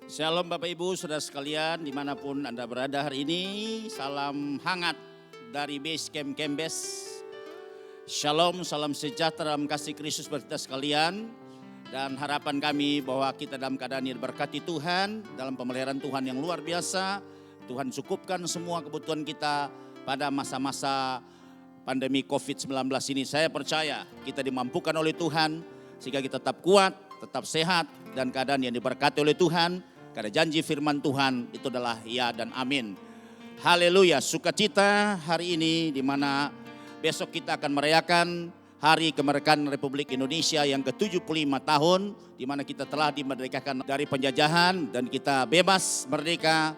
Shalom Bapak Ibu Saudara sekalian dimanapun Anda berada hari ini. Salam hangat dari Base Camp Kembes. Shalom, salam sejahtera dalam kasih Kristus bagi kita sekalian. Dan harapan kami bahwa kita dalam keadaan yang diberkati Tuhan, dalam pemeliharaan Tuhan yang luar biasa. Tuhan cukupkan semua kebutuhan kita pada masa-masa pandemi COVID-19 ini. Saya percaya kita dimampukan oleh Tuhan sehingga kita tetap kuat, tetap sehat dan keadaan yang diberkati oleh Tuhan. Karena janji firman Tuhan itu adalah ya dan amin. Haleluya, sukacita hari ini di mana besok kita akan merayakan Hari Kemerdekaan Republik Indonesia yang ke-75 tahun. Di mana kita telah dimerdekakan dari penjajahan dan kita bebas merdeka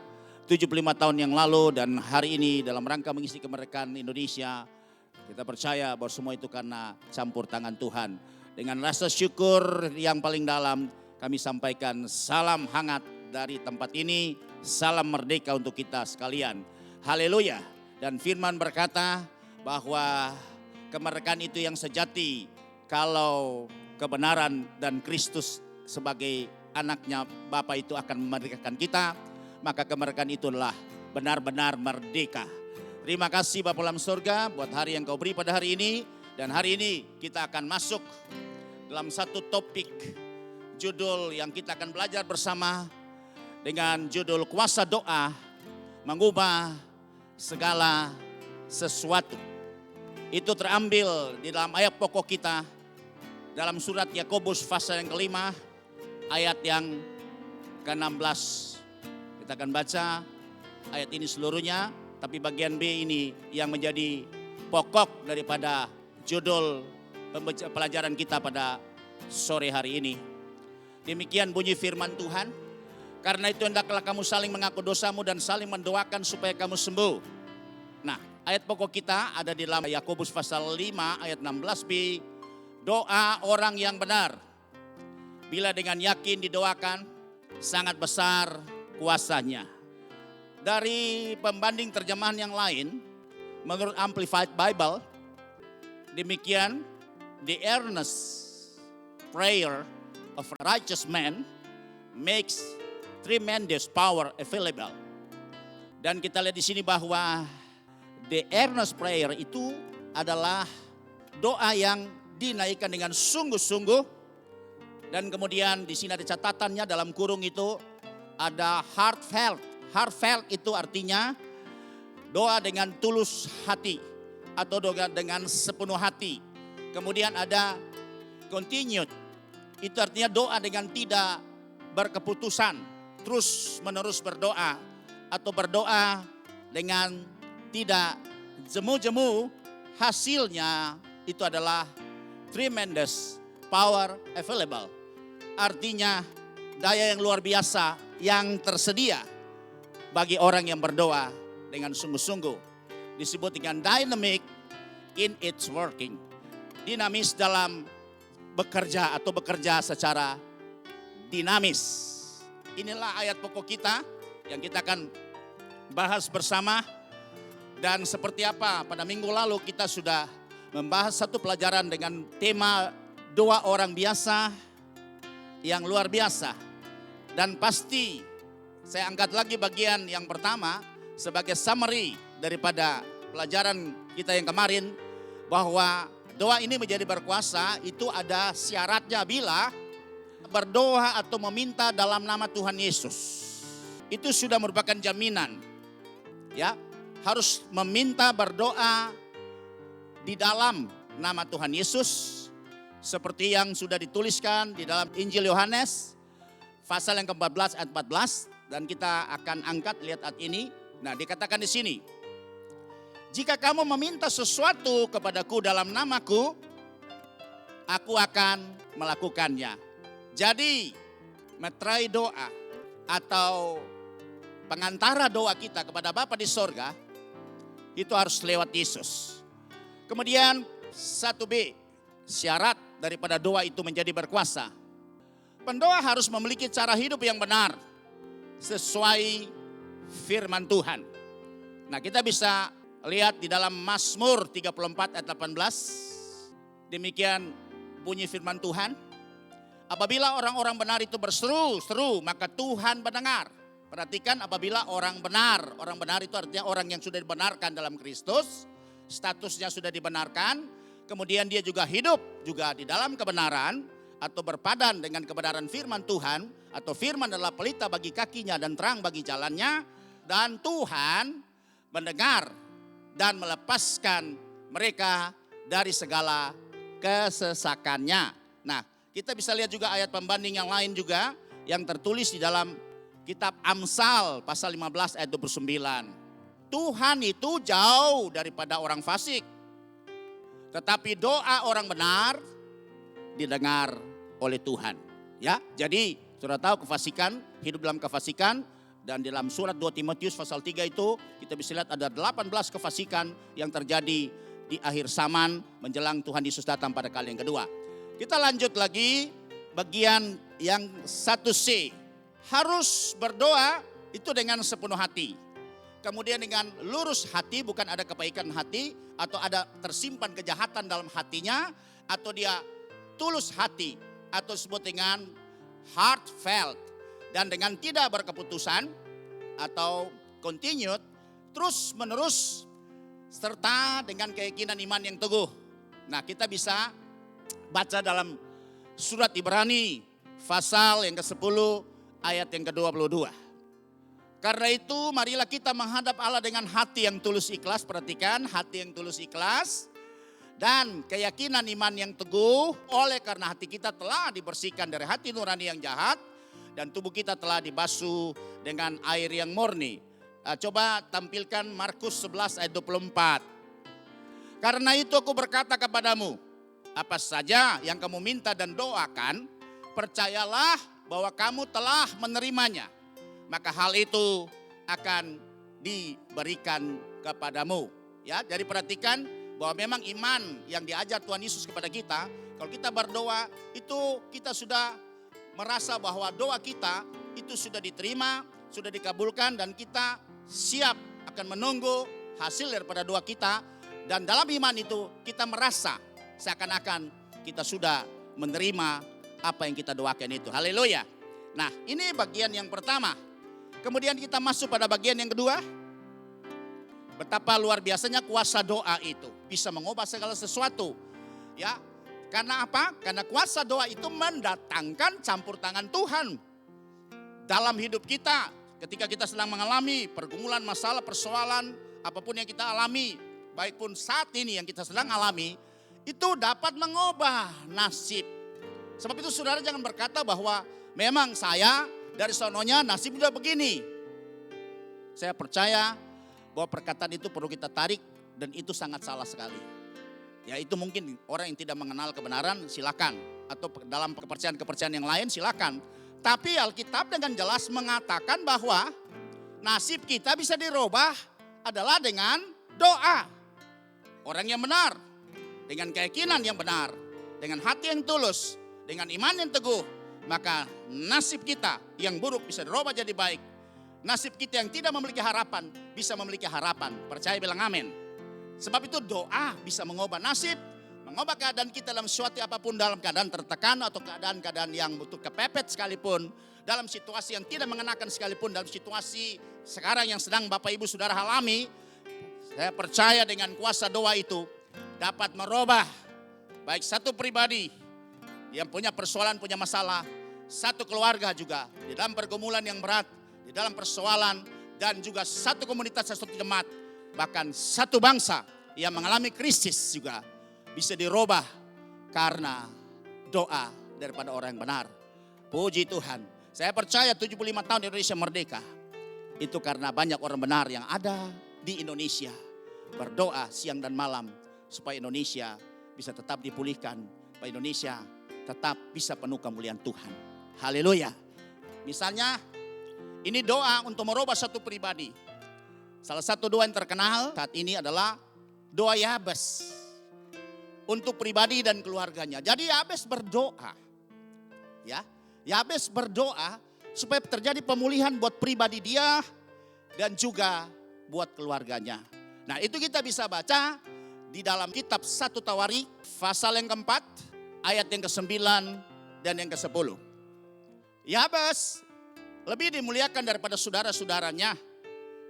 75 tahun yang lalu. Dan hari ini dalam rangka mengisi kemerdekaan Indonesia, kita percaya bahwa semua itu karena campur tangan Tuhan. Dengan rasa syukur yang paling dalam kami sampaikan salam hangat dari tempat ini, salam merdeka untuk kita sekalian. Haleluya. Dan firman berkata bahwa kemerdekaan itu yang sejati kalau kebenaran dan Kristus sebagai anaknya Bapa itu akan memerdekakan kita, maka kemerdekaan itu adalah benar-benar merdeka. Terima kasih Bapa dalam surga buat hari yang kau beri pada hari ini. Dan hari ini kita akan masuk dalam satu topik judul yang kita akan belajar bersama dengan judul kuasa doa mengubah segala sesuatu. Itu terambil di dalam ayat pokok kita dalam surat Yakobus pasal yang kelima ayat yang ke-16. Kita akan baca ayat ini seluruhnya, tapi bagian B ini yang menjadi pokok daripada judul pelajaran kita pada sore hari ini. Demikian bunyi firman Tuhan. Karena itu hendaklah kamu saling mengaku dosamu dan saling mendoakan supaya kamu sembuh. Nah, ayat pokok kita ada di dalam Yakobus pasal 5 ayat 16b. Doa orang yang benar, bila dengan yakin didoakan, sangat besar kuasanya. Dari pembanding terjemahan yang lain, menurut Amplified Bible, demikian, the earnest prayer of a righteous man makes tremendous power available. Dan kita lihat di sini bahwa the earnest prayer itu adalah doa yang dinaikkan dengan sungguh-sungguh. Dan kemudian di sini ada catatannya dalam kurung itu ada heartfelt. Heartfelt itu artinya doa dengan tulus hati atau doa dengan sepenuh hati. Kemudian ada continued. Itu artinya doa dengan tidak berkeputusan. Terus menerus berdoa atau berdoa dengan tidak jemu-jemu, hasilnya itu adalah tremendous power available. Artinya daya yang luar biasa yang tersedia bagi orang yang berdoa dengan sungguh-sungguh. Disebut dengan dynamic in its working. Dinamis dalam bekerja atau bekerja secara dinamis. Inilah ayat pokok kita yang kita akan bahas bersama. Dan seperti apa pada minggu lalu kita sudah membahas satu pelajaran dengan tema doa orang biasa yang luar biasa. Dan pasti saya angkat lagi bagian yang pertama sebagai summary daripada pelajaran kita yang kemarin. Bahwa doa ini menjadi berkuasa itu ada syaratnya bila berdoa atau meminta dalam nama Tuhan Yesus. Itu sudah merupakan jaminan. Ya, harus meminta berdoa di dalam nama Tuhan Yesus. Seperti yang sudah dituliskan di dalam Injil Yohanes pasal yang ke-14 ayat 14 dan kita akan angkat lihat ayat ini. Nah, dikatakan di sini, jika kamu meminta sesuatu kepadaku dalam namaku, aku akan melakukannya. Jadi, meterai doa atau pengantara doa kita kepada Bapa di sorga itu harus lewat Yesus. Kemudian 1B, syarat daripada doa itu menjadi berkuasa. Pendoa harus memiliki cara hidup yang benar sesuai firman Tuhan. Nah, kita bisa lihat di dalam Mazmur 34 ayat 18. Demikian bunyi firman Tuhan. Apabila orang-orang benar itu berseru-seru, maka Tuhan mendengar. Perhatikan, apabila orang benar itu artinya orang yang sudah dibenarkan dalam Kristus, statusnya sudah dibenarkan, kemudian dia juga hidup juga di dalam kebenaran atau berpadan dengan kebenaran firman Tuhan, atau firman adalah pelita bagi kakinya dan terang bagi jalannya, dan Tuhan mendengar dan melepaskan mereka dari segala kesesakannya. Nah, kita bisa lihat juga ayat pembanding yang lain juga yang tertulis di dalam kitab Amsal pasal 15 ayat 29. Tuhan itu jauh daripada orang fasik, tetapi doa orang benar didengar oleh Tuhan. Ya, jadi sudah tahu kefasikan, hidup dalam kefasikan, dan dalam surat 2 Timotius pasal 3 itu kita bisa lihat ada 18 kefasikan yang terjadi di akhir zaman menjelang Tuhan Yesus datang pada kali yang kedua. Kita lanjut lagi bagian yang 1C. Harus berdoa itu dengan sepenuh hati. Kemudian dengan lurus hati, bukan ada kebaikan hati atau ada tersimpan kejahatan dalam hatinya, atau dia tulus hati atau disebut dengan heartfelt, dan dengan tidak berkeputusan atau continued, terus menerus, serta dengan keyakinan iman yang teguh. Nah, kita bisa baca dalam surat Ibrani pasal yang ke-10 ayat yang ke-22. Karena itu marilah kita menghadap Allah dengan hati yang tulus ikhlas. Perhatikan, hati yang tulus ikhlas dan keyakinan iman yang teguh. Oleh karena hati kita telah dibersihkan dari hati nurani yang jahat dan tubuh kita telah dibasuh dengan air yang murni. Coba tampilkan Markus 11 ayat 24. Karena itu aku berkata kepadamu, apa saja yang kamu minta dan doakan, percayalah bahwa kamu telah menerimanya, maka hal itu akan diberikan kepadamu. Ya, jadi perhatikan bahwa memang iman yang diajar Tuhan Yesus kepada kita, kalau kita berdoa itu kita sudah merasa bahwa doa kita itu sudah diterima, sudah dikabulkan, dan kita siap akan menunggu hasil daripada doa kita. Dan dalam iman itu kita merasa seakan-akan kita sudah menerima apa yang kita doakan itu. Haleluya. Nah, ini bagian yang pertama. Kemudian kita masuk pada bagian yang kedua. Betapa luar biasanya kuasa doa itu bisa mengubah segala sesuatu. Ya. Karena apa? Karena kuasa doa itu mendatangkan campur tangan Tuhan dalam hidup kita. Ketika kita sedang mengalami pergumulan, masalah, persoalan, apapun yang kita alami, baik pun saat ini yang kita sedang alami, itu dapat mengubah nasib. Sebab itu saudara jangan berkata bahwa memang saya dari sononya nasib udah begini. Saya percaya bahwa perkataan itu perlu kita tarik dan itu sangat salah sekali. Ya, itu mungkin orang yang tidak mengenal kebenaran silakan, atau dalam kepercayaan-kepercayaan yang lain silakan. Tapi Alkitab dengan jelas mengatakan bahwa nasib kita bisa dirubah adalah dengan doa. Orang yang benar, dengan keyakinan yang benar, dengan hati yang tulus, dengan iman yang teguh, maka nasib kita yang buruk bisa dirubah jadi baik. Nasib kita yang tidak memiliki harapan bisa memiliki harapan. Percaya, bilang amin. Sebab itu doa bisa mengubah nasib, mengubah keadaan kita dalam suatu apapun, dalam keadaan tertekan atau keadaan-keadaan yang butuh kepepet sekalipun, dalam situasi yang tidak mengenakan sekalipun, dalam situasi sekarang yang sedang Bapak Ibu Saudara alami. Saya percaya dengan kuasa doa itu dapat merubah baik satu pribadi yang punya persoalan, punya masalah, satu keluarga juga di dalam pergumulan yang berat, di dalam persoalan, dan juga satu komunitas, satu jemaat, bahkan satu bangsa yang mengalami krisis juga bisa dirubah karena doa daripada orang yang benar. Puji Tuhan. Saya percaya 75 tahun Indonesia merdeka itu karena banyak orang benar yang ada di Indonesia berdoa siang dan malam supaya Indonesia bisa tetap dipulihkan, supaya Indonesia tetap bisa penuh kemuliaan Tuhan. Haleluya. Misalnya ini doa untuk merubah satu pribadi. Salah satu doa yang terkenal saat ini adalah doa Yabes untuk pribadi dan keluarganya. Jadi Yabes berdoa, ya, Yabes berdoa supaya terjadi pemulihan buat pribadi dia dan juga buat keluarganya. Nah, itu kita bisa baca di dalam kitab 1 Tawarik pasal yang keempat ayat yang ke-9 dan yang ke-10. Yabes lebih dimuliakan daripada saudara-saudaranya.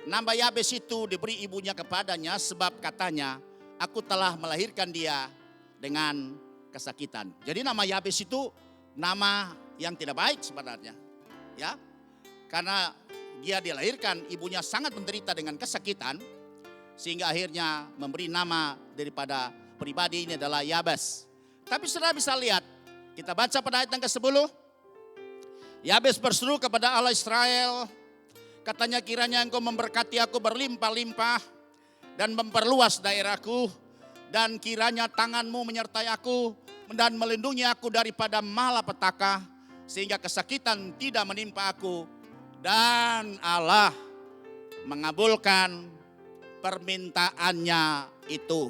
Nama Yabes itu diberi ibunya kepadanya sebab katanya, aku telah melahirkan dia dengan kesakitan. Jadi nama Yabes itu nama yang tidak baik sebenarnya. Ya, karena dia dilahirkan, ibunya sangat menderita dengan kesakitan, sehingga akhirnya memberi nama daripada pribadi ini adalah Yabes. Tapi saudara bisa lihat, kita baca pada ayat yang ke-10, Yabes berseru kepada Allah Israel, katanya kiranya engkau memberkati aku berlimpah-limpah dan memperluas daerahku, dan kiranya tanganmu menyertai aku dan melindungi aku daripada malapetaka, sehingga kesakitan tidak menimpa aku. Dan Allah mengabulkan permintaannya itu,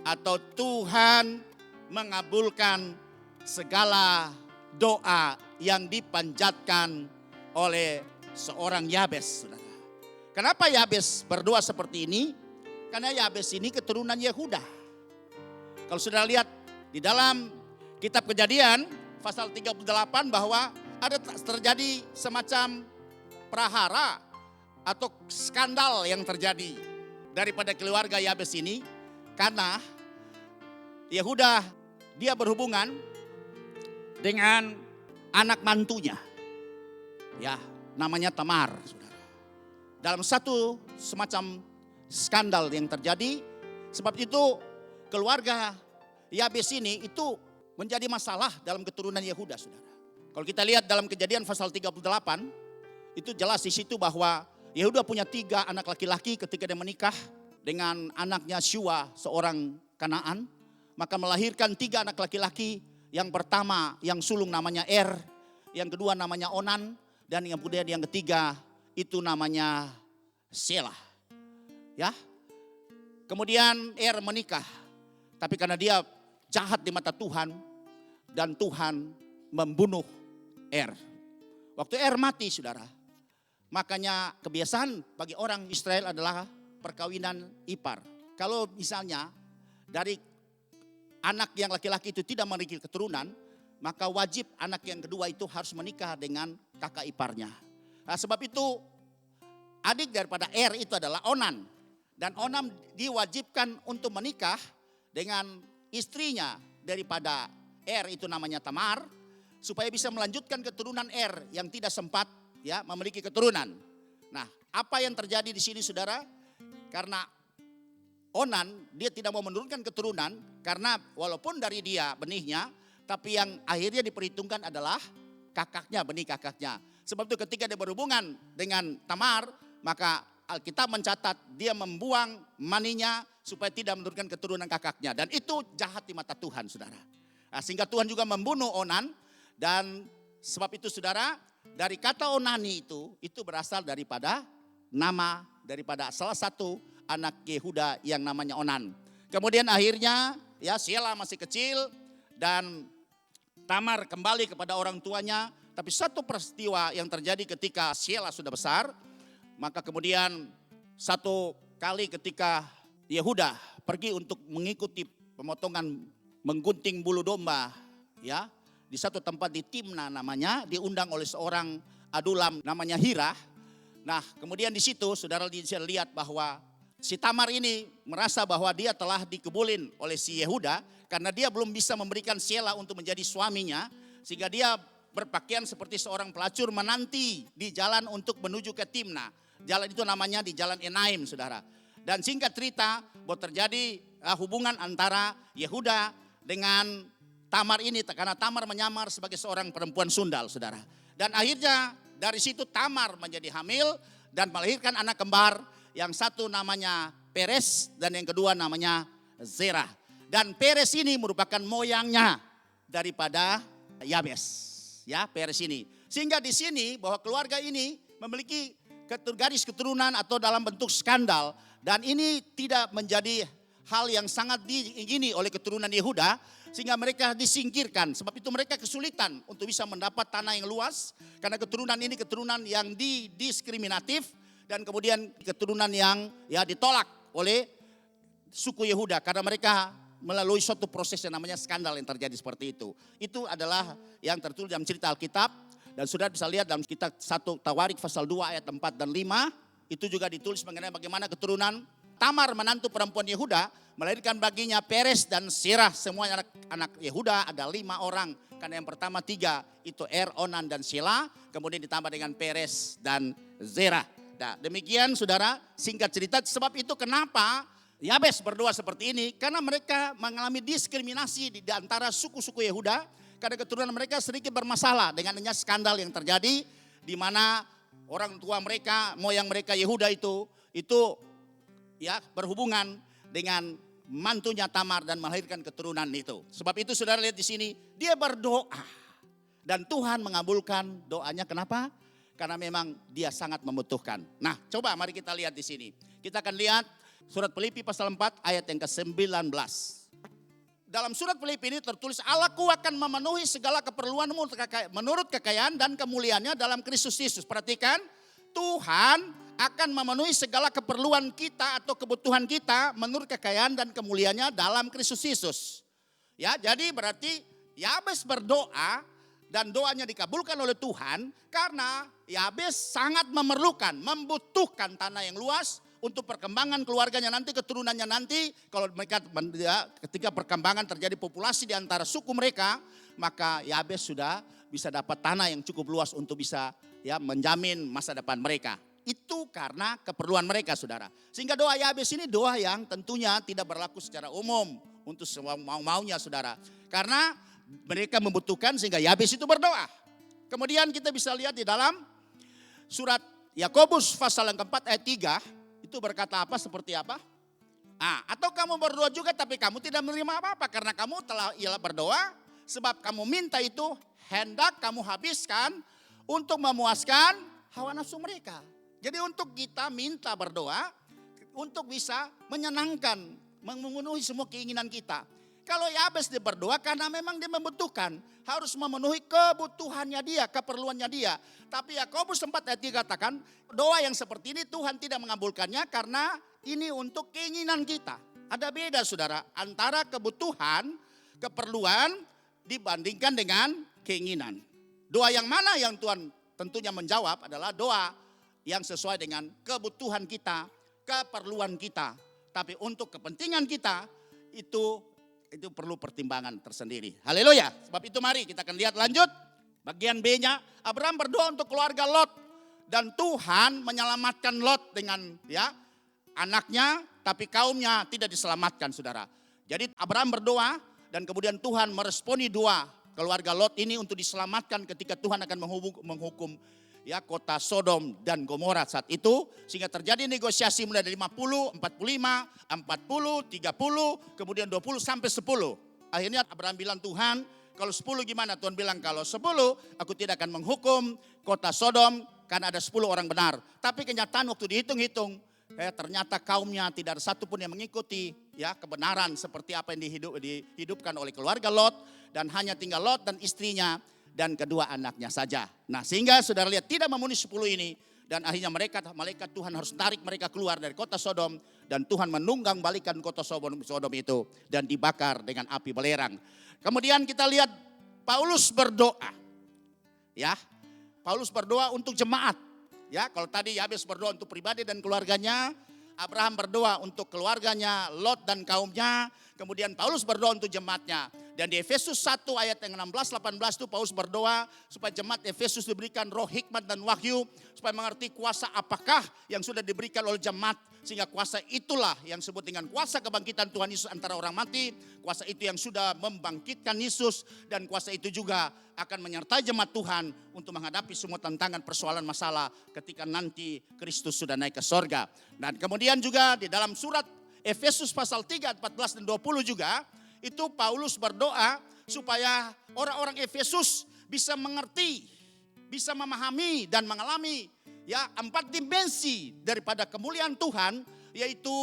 atau Tuhan mengabulkan segala doa yang dipanjatkan oleh seorang Yabes. Saudara. Kenapa Yabes berdoa seperti ini? Karena Yabes ini keturunan Yehuda. Kalau sudah lihat di dalam kitab Kejadian pasal 38 bahwa ada terjadi semacam prahara atau skandal yang terjadi daripada keluarga Yabes ini, karena Yehuda dia berhubungan dengan anak mantunya, ya namanya Tamar, saudara. Dalam satu semacam skandal yang terjadi, sebab itu keluarga Yabes ini itu menjadi masalah dalam keturunan Yehuda, saudara. Kalau kita lihat dalam Kejadian pasal 38, itu jelas di situ bahwa Yehuda punya 3 anak laki-laki ketika dia menikah dengan anaknya Shua, seorang Kanaan. Maka melahirkan 3 anak laki-laki. Yang pertama yang sulung namanya Er, yang kedua namanya Onan, dan yang kemudian yang ketiga itu namanya Shelah. Ya. Kemudian Er menikah, tapi karena dia jahat di mata Tuhan, dan Tuhan membunuh Er. Waktu Er mati, saudara, makanya kebiasaan bagi orang Israel adalah perkawinan ipar. Kalau misalnya dari anak yang laki-laki itu tidak memiliki keturunan, maka wajib anak yang kedua itu harus menikah dengan kakak iparnya. Nah, sebab itu adik daripada Er itu adalah Onan. Dan Onan diwajibkan untuk menikah dengan istrinya daripada Er, itu namanya Tamar, supaya bisa melanjutkan keturunan Er yang tidak sempat ya memiliki keturunan. Nah, apa yang terjadi di sini, saudara? Karena Onan dia tidak mau menurunkan keturunan, karena walaupun dari dia benihnya, tapi yang akhirnya diperhitungkan adalah kakaknya, benih kakaknya. Sebab itu ketika dia berhubungan dengan Tamar, maka Alkitab mencatat dia membuang maninya supaya tidak menurunkan keturunan kakaknya. Dan itu jahat di mata Tuhan, saudara. Nah, sehingga Tuhan juga membunuh Onan. Dan sebab itu, saudara, dari kata Onani itu berasal daripada nama daripada salah satu anak Yehuda yang namanya Onan. Kemudian akhirnya ya Shelah masih kecil dan Tamar kembali kepada orang tuanya. Tapi satu peristiwa yang terjadi ketika Shelah sudah besar, maka kemudian satu kali ketika Yehuda pergi untuk mengikuti pemotongan menggunting bulu domba, ya di satu tempat di Timna namanya, diundang oleh seorang adulam namanya Hira. Nah, kemudian di situ saudara bisa lihat bahwa si Tamar ini merasa bahwa dia telah dikebulin oleh si Yehuda karena dia belum bisa memberikan Shelah untuk menjadi suaminya, sehingga dia berpakaian seperti seorang pelacur menanti di jalan untuk menuju ke Timna. Jalan itu namanya di Jalan Enaim, saudara. Dan singkat cerita bahwa terjadi hubungan antara Yehuda dengan Tamar ini, karena Tamar menyamar sebagai seorang perempuan sundal, saudara. Dan akhirnya dari situ Tamar menjadi hamil dan melahirkan anak kembar, yang satu namanya Peres dan yang kedua namanya Zerah. Dan Peres ini merupakan moyangnya daripada Yabes, ya Peres ini. Sehingga di sini bahwa keluarga ini memiliki garis keturunan atau dalam bentuk skandal, dan ini tidak menjadi hal yang sangat diingini oleh keturunan Yehuda, sehingga mereka disingkirkan. Sebab itu mereka kesulitan untuk bisa mendapat tanah yang luas, karena keturunan ini keturunan yang didiskriminatif, dan kemudian keturunan yang ya ditolak oleh suku Yehuda, karena mereka melalui suatu proses yang namanya skandal yang terjadi seperti itu. Itu adalah yang tertulis dalam cerita Alkitab. Dan sudah bisa lihat dalam kitab 1 Tawarik pasal 2 ayat 4 dan 5. Itu juga ditulis mengenai bagaimana keturunan Tamar menantu perempuan Yehuda melahirkan baginya Peres dan Serah. Semuanya anak Yehuda ada 5 orang. Karena yang pertama 3 itu Onan dan Shelah. Kemudian ditambah dengan Peres dan Zerah. Nah, demikian saudara, singkat cerita. Sebab itu kenapa Yabes berdoa seperti ini? Karena mereka mengalami diskriminasi di antara suku-suku Yehuda. Karena keturunan mereka sedikit bermasalah dengan adanya skandal yang terjadi. Di mana orang tua mereka, moyang mereka Yehuda itu ya berhubungan dengan mantunya Tamar dan melahirkan keturunan itu. Sebab itu saudara lihat di sini, dia berdoa. Dan Tuhan mengabulkan doanya. Kenapa? Karena memang dia sangat membutuhkan. Nah, coba mari kita lihat di sini. Kita akan lihat surat Filipi pasal 4 ayat yang ke-19. Dalam surat Filipi ini tertulis, Allahku akan memenuhi segala keperluanmu menurut kekayaan dan kemuliaannya dalam Kristus Yesus. Perhatikan, Tuhan akan memenuhi segala keperluan kita atau kebutuhan kita menurut kekayaan dan kemuliaannya dalam Kristus Yesus. Ya, jadi berarti Yabes berdoa dan doanya dikabulkan oleh Tuhan karena Yabes sangat memerlukan, membutuhkan tanah yang luas untuk perkembangan keluarganya nanti, keturunannya nanti. Kalau mereka ketika perkembangan terjadi populasi di antara suku mereka, maka Yabes sudah bisa dapat tanah yang cukup luas untuk bisa ya menjamin masa depan mereka. Itu karena keperluan mereka, saudara. Sehingga doa Yabes ini doa yang tentunya tidak berlaku secara umum untuk semua mau-maunya, saudara. Karena mereka membutuhkan sehingga Yabes itu berdoa. Kemudian kita bisa lihat di dalam surat Yakobus pasal yang keempat ayat 3. Itu berkata apa, seperti apa? Atau kamu berdoa juga tapi kamu tidak menerima apa-apa. Karena kamu telah ialah berdoa. Sebab kamu minta itu hendak kamu habiskan untuk memuaskan hawa nafsu mereka. Jadi untuk kita minta berdoa untuk bisa menyenangkan, memenuhi semua keinginan kita. Kalau Yabes dia berdoa karena memang dia membutuhkan. Harus memenuhi kebutuhannya dia, keperluannya dia. Tapi Yakobus 4 ayat 3 katakan, doa yang seperti ini Tuhan tidak mengabulkannya karena ini untuk keinginan kita. Ada beda saudara antara kebutuhan, keperluan dibandingkan dengan keinginan. Doa yang mana yang Tuhan tentunya menjawab adalah doa yang sesuai dengan kebutuhan kita, keperluan kita. Tapi untuk kepentingan kita itu perlu pertimbangan tersendiri. Haleluya. Sebab itu mari kita akan lihat lanjut. Bagian B-nya, Abraham berdoa untuk keluarga Lot. Dan Tuhan menyelamatkan Lot dengan ya anaknya, tapi kaumnya tidak diselamatkan, saudara. Jadi Abraham berdoa dan kemudian Tuhan meresponi doa keluarga Lot ini untuk diselamatkan ketika Tuhan akan menghukum ya kota Sodom dan Gomora saat itu. Sehingga terjadi negosiasi mulai dari 50, 45, 40, 30, kemudian 20 sampai 10. Akhirnya Abraham bilang, Tuhan kalau 10 gimana? Tuhan bilang kalau 10 aku tidak akan menghukum kota Sodom karena ada 10 orang benar. Tapi kenyataan waktu dihitung-hitung ternyata kaumnya tidak ada satupun yang mengikuti ya kebenaran seperti apa yang dihidupkan oleh keluarga Lot. Dan hanya tinggal Lot dan istrinya dan kedua anaknya saja. Nah sehingga saudara lihat tidak memenuhi 10 ini. Dan akhirnya malaikat Tuhan harus tarik mereka keluar dari kota Sodom. Dan Tuhan menunggang balikan kota Sodom itu. Dan dibakar dengan api belerang. Kemudian kita lihat Paulus berdoa. Ya, Paulus berdoa untuk jemaat. Ya, kalau tadi Yabes berdoa untuk pribadi dan keluarganya. Abraham berdoa untuk keluarganya, Lot dan kaumnya. Kemudian Paulus berdoa untuk jemaatnya. Dan di Efesus 1 ayat yang 16-18 itu Paulus berdoa supaya jemaat Efesus diberikan roh hikmat dan wahyu. Supaya mengerti kuasa apakah yang sudah diberikan oleh jemaat. Sehingga kuasa itulah yang disebut dengan kuasa kebangkitan Tuhan Yesus antara orang mati. Kuasa itu yang sudah membangkitkan Yesus. Dan kuasa itu juga akan menyertai jemaat Tuhan untuk menghadapi semua tantangan persoalan masalah ketika nanti Kristus sudah naik ke sorga. Dan kemudian juga di dalam surat Efesus pasal 3, 14 dan 20 juga itu Paulus berdoa supaya orang-orang Efesus bisa mengerti, bisa memahami dan mengalami ya 4 dimensi daripada kemuliaan Tuhan, yaitu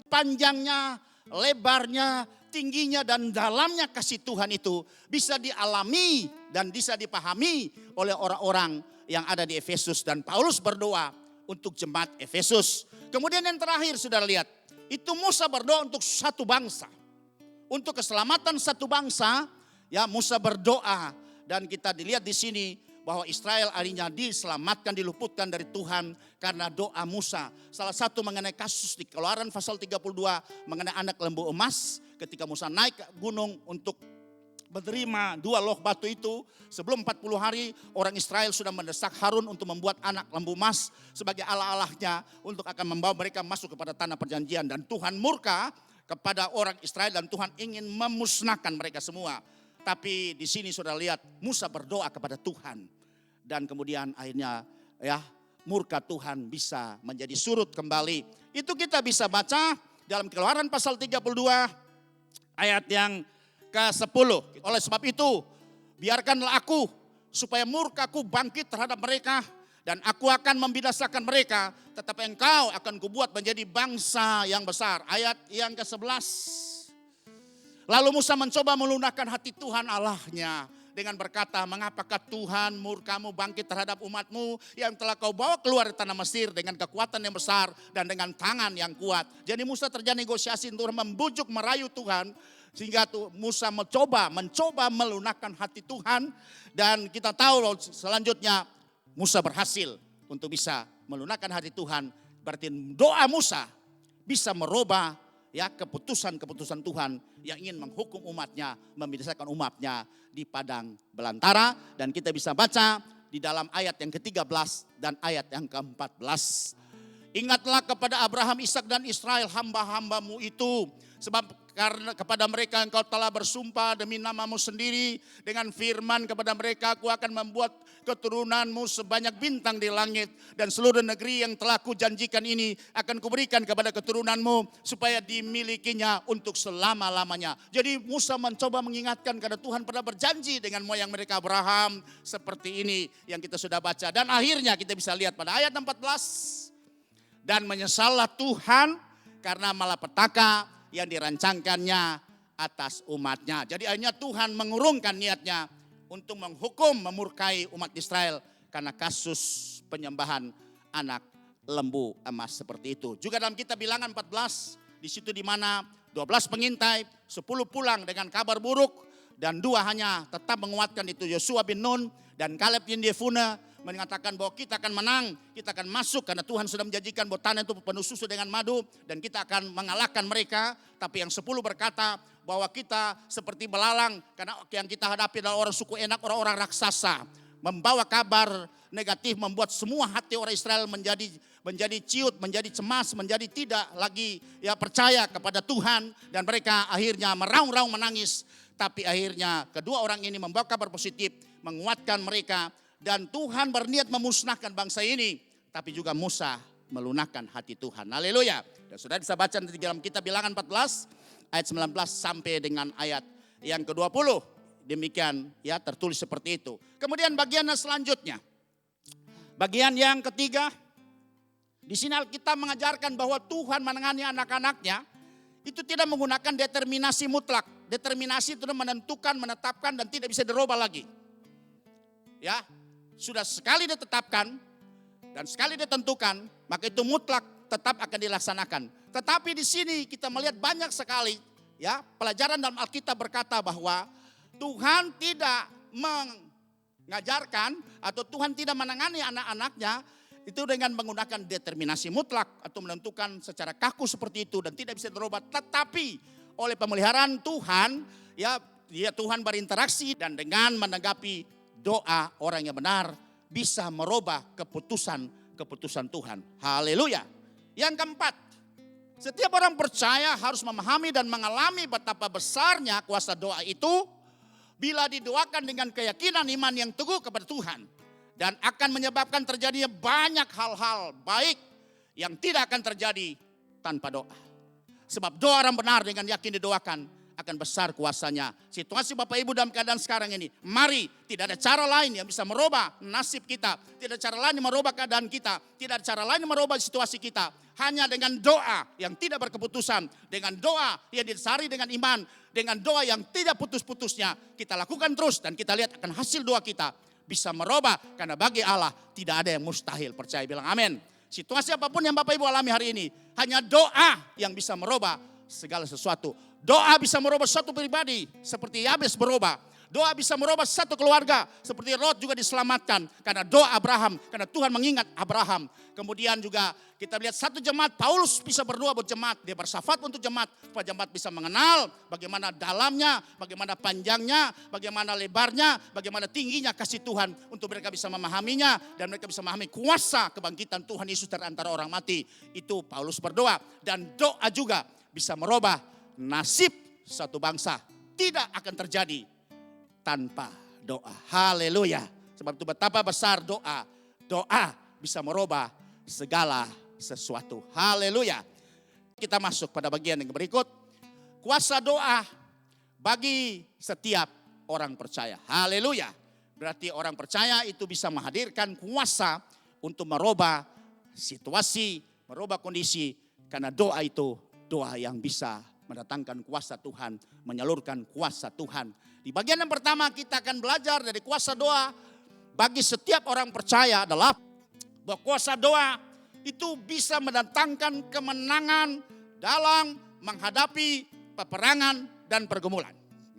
panjangnya, lebarnya, tingginya dan dalamnya kasih Tuhan itu bisa dialami dan bisa dipahami oleh orang-orang yang ada di Efesus. Dan Paulus berdoa untuk jemaat Efesus. Kemudian yang terakhir saudara lihat, itu Musa berdoa untuk satu bangsa. untuk keselamatan satu bangsa, ya Musa berdoa dan kita dilihat di sini bahwa Israel akhirnya diselamatkan, diluputkan dari Tuhan karena doa Musa. Salah satu mengenai kasus di Keluaran pasal 32 mengenai anak lembu emas ketika Musa naik ke gunung untuk menerima 2 loh batu itu. Sebelum 40 hari orang Israel sudah mendesak Harun untuk membuat anak lembu emas sebagai Allah-Allahnya untuk akan membawa mereka masuk kepada tanah perjanjian. Dan Tuhan murka kepada orang Israel dan Tuhan ingin memusnahkan mereka semua. Tapi di sini sudah lihat Musa berdoa kepada Tuhan. Dan kemudian akhirnya ya murka Tuhan bisa menjadi surut kembali. Itu kita bisa baca dalam Keluaran pasal 32 ayat yang ke-10. Oleh sebab itu biarkanlah aku supaya murkaku bangkit terhadap mereka. Dan aku akan membinasakan mereka. Tetapi engkau akan kubuat menjadi bangsa yang besar. Ayat yang ke-11. Lalu Musa mencoba melunakkan hati Tuhan Allahnya dengan berkata, mengapakah Tuhan murkamu bangkit terhadap umatmu yang telah kau bawa keluar dari tanah Mesir dengan kekuatan yang besar dan dengan tangan yang kuat. Jadi Musa terjadi negosiasi untuk membujuk merayu Tuhan sehingga Musa mencoba melunakkan hati Tuhan dan kita tahu selanjutnya Musa berhasil untuk bisa melunakkan hati Tuhan. Berarti doa Musa bisa merubah ya keputusan-keputusan Tuhan yang ingin menghukum umatnya, membinasakan umatnya di padang belantara. Dan kita bisa baca di dalam ayat yang ke-13 dan ayat yang ke-14. Ingatlah kepada Abraham, Ishak dan Israel hamba-hambamu itu. Sebab karena kepada mereka engkau telah bersumpah demi namamu sendiri. Dengan firman kepada mereka, aku akan membuat keturunanmu sebanyak bintang di langit. Dan seluruh negeri yang telah kujanjikan ini akan kuberikan kepada keturunanmu supaya dimilikinya untuk selama-lamanya. Jadi Musa mencoba mengingatkan karena Tuhan pernah berjanji dengan moyang mereka Abraham seperti ini yang kita sudah baca. Dan akhirnya kita bisa lihat pada ayat 14. Dan menyesallah Tuhan karena malapetaka yang dirancangkannya atas umatnya. Jadi akhirnya Tuhan mengurungkan niatnya untuk menghukum, memurkai umat Israel karena kasus penyembahan anak lembu emas seperti itu. Juga dalam kitab Bilangan 14, di situ di mana 12 pengintai, 10 pulang dengan kabar buruk dan 2 hanya tetap menguatkan itu Yosua bin Nun dan Kaleb bin Yefune mengatakan bahwa kita akan menang, kita akan masuk karena Tuhan sudah menjanjikan bahwa tanah itu penuh susu dengan madu dan kita akan mengalahkan mereka. Tapi yang 10 berkata bahwa kita seperti belalang karena yang kita hadapi adalah orang suku Enak, orang-orang raksasa. Membawa kabar negatif membuat semua hati orang Israel menjadi ciut, menjadi cemas, menjadi tidak lagi ya percaya kepada Tuhan dan mereka akhirnya meraung-raung menangis. Tapi akhirnya kedua orang ini membawa kabar positif, menguatkan mereka. Dan Tuhan berniat memusnahkan bangsa ini. Tapi juga Musa melunakkan hati Tuhan. Haleluya. Dan sudah bisa baca di dalam kitab Bilangan 14 ayat 19 sampai dengan ayat yang ke-20. Demikian ya tertulis seperti itu. Kemudian bagian selanjutnya. Bagian yang ketiga. Di sini Alkitab mengajarkan bahwa Tuhan menangani anak-anaknya. Itu tidak menggunakan determinasi mutlak. Determinasi itu menentukan, menetapkan dan tidak bisa dirubah lagi. Ya. Sudah sekali ditetapkan dan sekali ditentukan, maka itu mutlak tetap akan dilaksanakan. Tetapi di sini kita melihat banyak sekali ya pelajaran dalam Alkitab berkata bahwa Tuhan tidak mengajarkan atau Tuhan tidak menangani anak-anaknya itu dengan menggunakan determinasi mutlak atau menentukan secara kaku seperti itu dan tidak bisa dirubah. Tetapi oleh pemeliharaan Tuhan ya Tuhan berinteraksi dan dengan menanggapi doa orang yang benar bisa merubah keputusan Tuhan. Haleluya. Yang keempat, setiap orang percaya harus memahami dan mengalami betapa besarnya kuasa doa itu bila didoakan dengan keyakinan iman yang teguh kepada Tuhan. Dan akan menyebabkan terjadinya banyak hal-hal baik yang tidak akan terjadi tanpa doa. Sebab doa orang benar dengan yakin didoakan akan besar kuasanya. Situasi Bapak Ibu dalam keadaan sekarang ini. Mari, tidak ada cara lain yang bisa merubah nasib kita. Tidak ada cara lain yang merubah keadaan kita. Tidak ada cara lain yang merubah situasi kita. Hanya dengan doa yang tidak berkeputusan. Dengan doa yang didasari dengan iman. Dengan doa yang tidak putus-putusnya. Kita lakukan terus dan kita lihat akan hasil doa kita. Bisa merubah karena bagi Allah tidak ada yang mustahil. Percaya bilang amin. Situasi apapun yang Bapak Ibu alami hari ini. Hanya doa yang bisa merubah segala sesuatu. Doa bisa merubah suatu pribadi seperti Yabes berubah. Doa bisa merubah satu keluarga seperti Lot juga diselamatkan karena doa Abraham, karena Tuhan mengingat Abraham. Kemudian juga kita lihat satu jemaat, Paulus bisa berdoa buat jemaat, dia bersafat untuk jemaat supaya jemaat bisa mengenal bagaimana dalamnya, bagaimana panjangnya, bagaimana lebarnya, bagaimana tingginya kasih Tuhan untuk mereka bisa memahaminya dan mereka bisa memahami kuasa kebangkitan Tuhan Yesus dari antara orang mati. Itu Paulus berdoa, dan doa juga bisa merubah nasib satu bangsa. Tidak akan terjadi tanpa doa. Haleluya. Sebab itu betapa besar doa. Doa bisa merubah segala sesuatu. Haleluya. Kita masuk pada bagian yang berikut. Kuasa doa bagi setiap orang percaya. Haleluya. Berarti orang percaya itu bisa menghadirkan kuasa untuk merubah situasi, merubah kondisi. Karena doa itu doa yang bisa mendatangkan kuasa Tuhan, menyalurkan kuasa Tuhan. Di bagian yang pertama kita akan belajar dari kuasa doa bagi setiap orang percaya adalah bahwa kuasa doa itu bisa mendatangkan kemenangan dalam menghadapi peperangan dan pergumulan.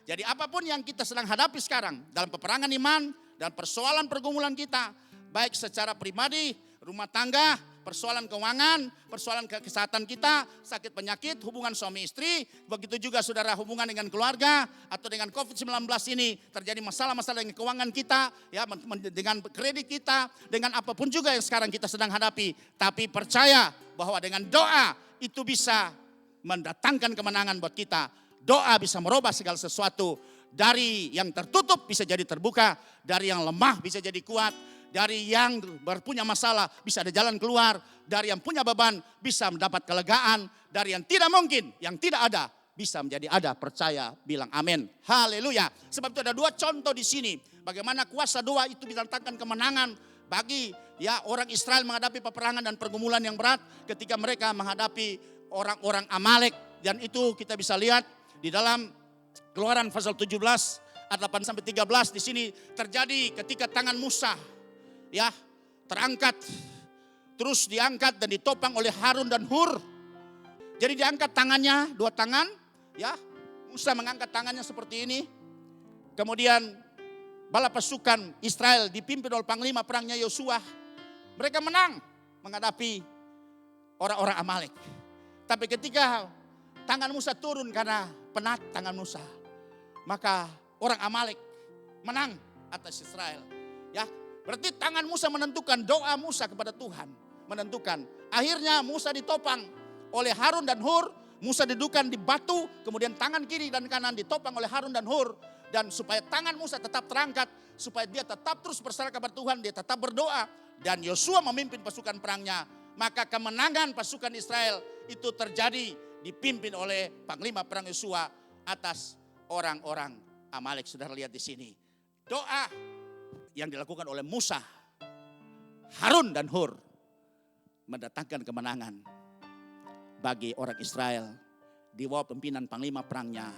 Jadi apapun yang kita sedang hadapi sekarang dalam peperangan iman dan persoalan pergumulan kita, baik secara pribadi, rumah tangga, persoalan keuangan, persoalan kesehatan kita, sakit penyakit, hubungan suami istri, begitu juga saudara hubungan dengan keluarga atau dengan COVID-19 ini terjadi masalah-masalah dengan keuangan kita, ya, dengan kredit kita, dengan apapun juga yang sekarang kita sedang hadapi. Tapi percaya bahwa dengan doa itu bisa mendatangkan kemenangan buat kita. Doa bisa merubah segala sesuatu. Dari yang tertutup bisa jadi terbuka, dari yang lemah bisa jadi kuat. Dari yang berpunya masalah bisa ada jalan keluar. Dari yang punya beban bisa mendapat kelegaan. Dari yang tidak mungkin, yang tidak ada bisa menjadi ada. Percaya, bilang amin. Haleluya. Sebab itu ada dua contoh di sini. Bagaimana kuasa doa itu mendatangkan kemenangan bagi orang Israel menghadapi peperangan dan pergumulan yang berat ketika mereka menghadapi orang-orang Amalek. Dan itu kita bisa lihat di dalam Keluaran pasal 17 ayat 8-13 di sini terjadi ketika tangan Musa terangkat, terus diangkat dan ditopang oleh Harun dan Hur. Jadi diangkat tangannya, dua tangan, Musa mengangkat tangannya seperti ini. Kemudian bala pasukan Israel dipimpin oleh panglima perangnya Yosua. Mereka menang menghadapi orang-orang Amalek. Tapi ketika tangan Musa turun karena penat tangan Musa, maka orang Amalek menang atas Israel. Berarti tangan Musa menentukan, doa Musa kepada Tuhan menentukan. Akhirnya Musa ditopang oleh Harun dan Hur. Musa didudukan di batu, kemudian tangan kiri dan kanan ditopang oleh Harun dan Hur. Dan supaya tangan Musa tetap terangkat, supaya dia tetap terus berserah kepada Tuhan, dia tetap berdoa. Dan Yosua memimpin pasukan perangnya. Maka kemenangan pasukan Israel itu terjadi dipimpin oleh panglima perang Yosua atas orang-orang Amalek. Saudara lihat di sini. Doa yang dilakukan oleh Musa, Harun dan Hur mendatangkan kemenangan bagi orang Israel di bawah pimpinan panglima perangnya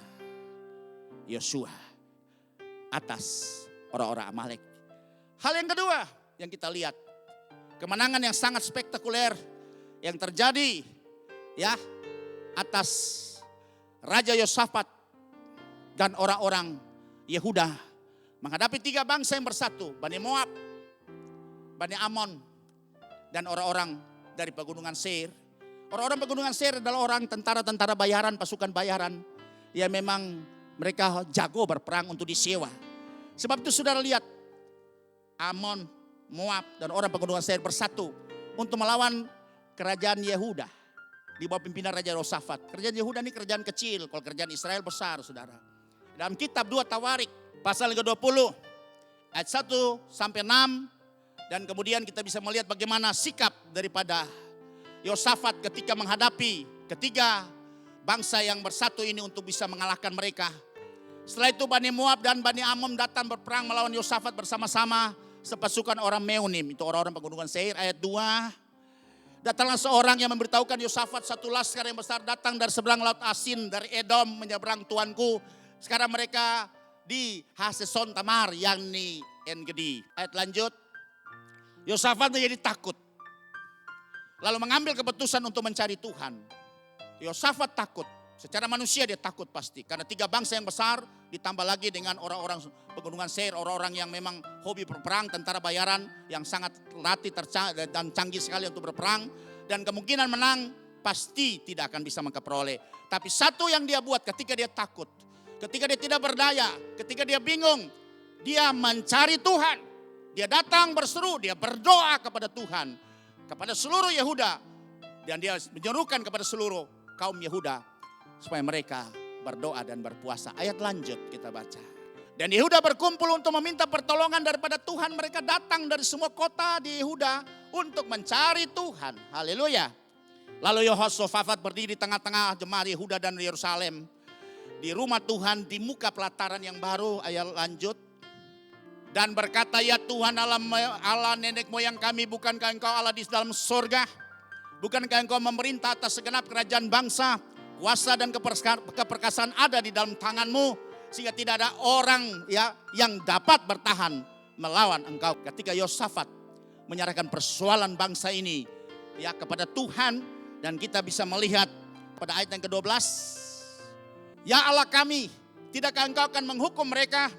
Yosua atas orang-orang Amalek. Hal yang kedua yang kita lihat, kemenangan yang sangat spektakuler yang terjadi atas Raja Yosafat dan orang-orang Yehuda menghadapi tiga bangsa yang bersatu, Bani Moab, Bani Amon, dan orang-orang dari pegunungan Seir. Orang-orang pegunungan Seir adalah orang tentara-tentara bayaran, pasukan bayaran. Ya memang mereka jago berperang untuk disewa. Sebab itu saudara lihat, Amon, Moab, dan orang pegunungan Seir bersatu untuk melawan kerajaan Yehuda di bawah pimpinan Raja Yosafat. Kerajaan Yehuda ini kerajaan kecil, kalau kerajaan Israel besar saudara. Dalam kitab 2 Tawarik, pasal ke-20 ayat 1-6, dan kemudian kita bisa melihat bagaimana sikap daripada Yosafat ketika menghadapi ketiga bangsa yang bersatu ini untuk bisa mengalahkan mereka. Setelah itu Bani Moab dan Bani Amon datang berperang melawan Yosafat bersama-sama sepasukan orang Meunim, itu orang-orang pegunungan Seir. Ayat 2, datanglah seorang yang memberitahukan Yosafat, satu laskar yang besar datang dari seberang laut Asin, dari Edom menyeberang tuanku. Sekarang mereka di Haseson Tamar, yakni En-Gedi. Ayat lanjut, Yosafat menjadi takut, lalu mengambil keputusan untuk mencari Tuhan. Yosafat takut Secara manusia dia takut pasti. Karena 3 bangsa yang besar ditambah lagi dengan orang-orang pegunungan Seir. Orang-orang yang memang hobi berperang, tentara bayaran yang sangat latih dan canggih sekali untuk berperang. Dan kemungkinan menang pasti tidak akan bisa memperoleh. Tapi satu yang dia buat ketika dia takut, ketika dia tidak berdaya, ketika dia bingung, dia mencari Tuhan. Dia datang berseru, dia berdoa kepada Tuhan, kepada seluruh Yehuda. Dan dia menyerukan kepada seluruh kaum Yehuda supaya mereka berdoa dan berpuasa. Ayat lanjut kita baca. Dan Yehuda berkumpul untuk meminta pertolongan daripada Tuhan. Mereka datang dari semua kota di Yehuda untuk mencari Tuhan. Haleluya. Lalu Yehoshafat berdiri di tengah-tengah jemaat Yehuda dan Yerusalem. Di rumah Tuhan di muka pelataran yang baru. Ayat lanjut. Dan berkata, ya Tuhan Allah nenek moyang kami, bukankah engkau Allah di dalam surga? Bukankah engkau memerintah atas segenap kerajaan bangsa? Kuasa dan keperkasaan ada di dalam tanganmu. Sehingga tidak ada orang yang dapat bertahan melawan engkau. Ketika Yehoshafat menyerahkan persoalan bangsa ini kepada Tuhan. Dan kita bisa melihat pada ayat yang ke-12. Ya Allah kami, tidakkah engkau akan menghukum mereka?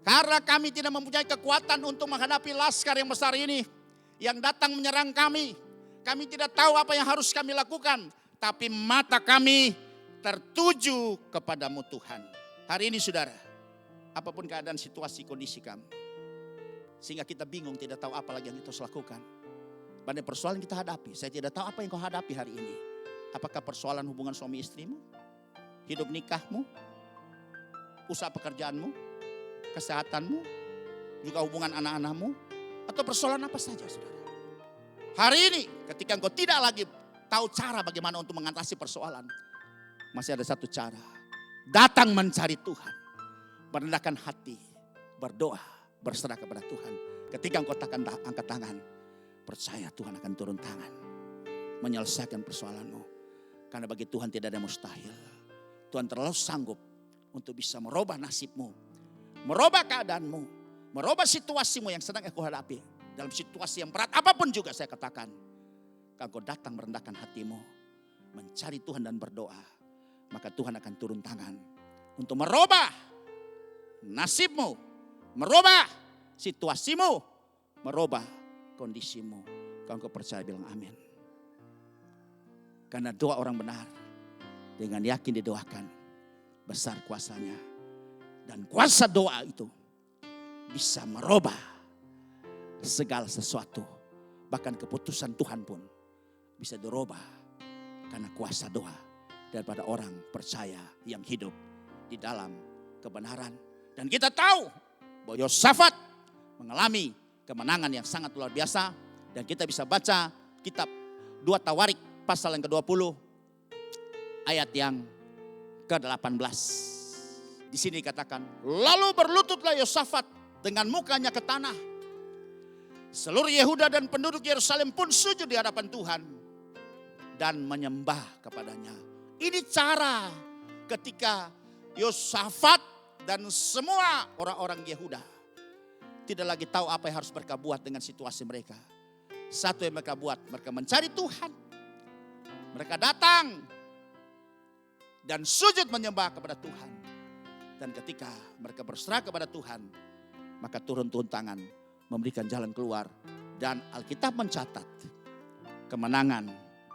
Karena kami tidak mempunyai kekuatan untuk menghadapi laskar yang besar ini. Yang datang menyerang kami. Kami tidak tahu apa yang harus kami lakukan. Tapi mata kami tertuju kepadamu Tuhan. Hari ini saudara, apapun keadaan situasi kondisi kamu. Sehingga kita bingung tidak tahu apa lagi yang kita harus lakukan. Banyak persoalan kita hadapi. Saya tidak tahu apa yang kau hadapi hari ini. Apakah persoalan hubungan suami istrimu? Hidup nikahmu? Usaha pekerjaanmu? Kesehatanmu, juga hubungan anak-anakmu, atau persoalan apa saja saudara. Hari ini ketika engkau tidak lagi tahu cara bagaimana untuk mengatasi persoalan, masih ada satu cara. Datang mencari Tuhan, merendahkan hati, berdoa, berserah kepada Tuhan. Ketika engkau angkat tangan, percaya Tuhan akan turun tangan, menyelesaikan persoalanmu. Karena bagi Tuhan tidak ada mustahil. Tuhan terlalu sanggup untuk bisa merubah nasibmu, merubah keadaanmu, merubah situasimu yang sedang engkau hadapi. Dalam situasi yang berat apapun juga saya katakan. Kalau kau datang merendahkan hatimu, mencari Tuhan dan berdoa, maka Tuhan akan turun tangan untuk merubah nasibmu, merubah situasimu, merubah kondisimu. Kalau kau percaya bilang amin. Karena doa orang benar dengan yakin didoakan, besar kuasanya. Dan kuasa doa itu bisa merubah segala sesuatu. Bahkan keputusan Tuhan pun bisa dirubah. Karena kuasa doa daripada orang percaya yang hidup di dalam kebenaran. Dan kita tahu bahwa Yehoshafat mengalami kemenangan yang sangat luar biasa. Dan kita bisa baca kitab 2 Tawarik pasal yang ke-20 ayat yang ke-18. Di sini dikatakan, lalu berlututlah Yehoshafat dengan mukanya ke tanah. Seluruh Yehuda dan penduduk Yerusalem pun sujud di hadapan Tuhan dan menyembah kepadanya. Ini cara ketika Yehoshafat dan semua orang-orang Yehuda tidak lagi tahu apa yang harus mereka buat dengan situasi mereka. Satu yang mereka buat, mereka mencari Tuhan. Mereka datang dan sujud menyembah kepada Tuhan. Dan ketika mereka berserah kepada Tuhan, maka turun tangan memberikan jalan keluar. Dan Alkitab mencatat kemenangan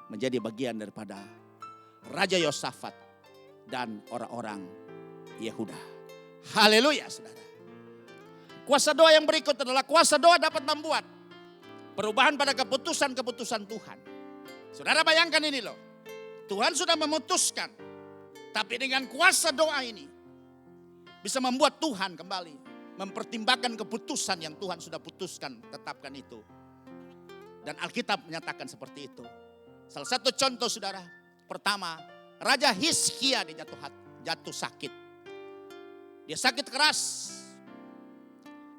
menjadi bagian daripada Raja Yehoshafat dan orang-orang Yehuda. Haleluya saudara. Kuasa doa yang berikut adalah kuasa doa dapat membuat perubahan pada keputusan-keputusan Tuhan. Saudara bayangkan ini loh. Tuhan sudah memutuskan. Tapi dengan kuasa doa ini bisa membuat Tuhan kembali mempertimbangkan keputusan yang Tuhan sudah putuskan, tetapkan itu. Dan Alkitab menyatakan seperti itu. Salah satu contoh saudara, pertama Raja Hizkia dia jatuh sakit. Dia sakit keras.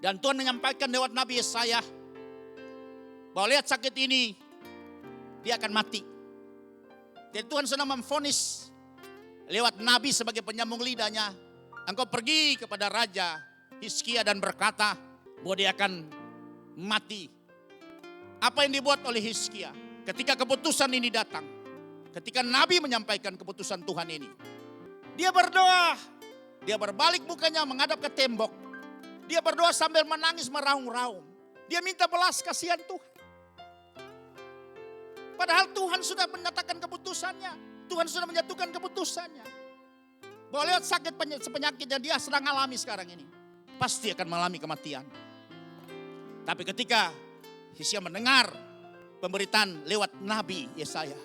Dan Tuhan menyampaikan lewat Nabi Yesaya bahwa lihat sakit ini dia akan mati. Dan Tuhan sedang memvonis lewat Nabi sebagai penyambung lidahnya. Engkau pergi kepada Raja Hizkia dan berkata bahwa dia akan mati. Apa yang dibuat oleh Hizkia? Ketika keputusan ini datang, ketika Nabi menyampaikan keputusan Tuhan ini, dia berdoa, dia berbalik mukanya menghadap ke tembok. Dia berdoa sambil menangis meraung-raung. Dia minta belas kasihan Tuhan. Padahal Tuhan sudah menyatakan keputusannya. Tuhan sudah menjatuhkan keputusannya. Bahwa lewat sakit penyakit yang dia sedang alami sekarang ini, pasti akan mengalami kematian. Tapi ketika Hizkia mendengar pemberitaan lewat Nabi Yesaya,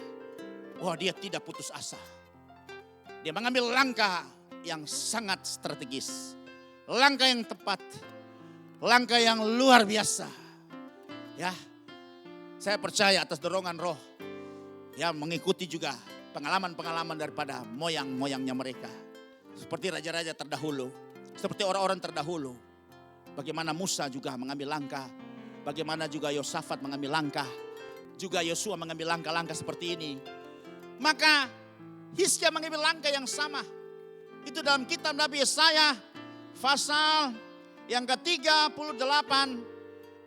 wah, dia tidak putus asa. Dia mengambil langkah yang sangat strategis. Langkah yang tepat. Langkah yang luar biasa. Ya, saya percaya atas dorongan roh. Ya, mengikuti juga pengalaman-pengalaman daripada moyang-moyangnya mereka. Seperti raja-raja terdahulu. Seperti orang-orang terdahulu. Bagaimana Musa juga mengambil langkah. Bagaimana juga Yosafat mengambil langkah. Juga Yosua mengambil langkah-langkah seperti ini. Maka Hizkia mengambil langkah yang sama. Itu dalam kitab Nabi Yesaya pasal yang ke-38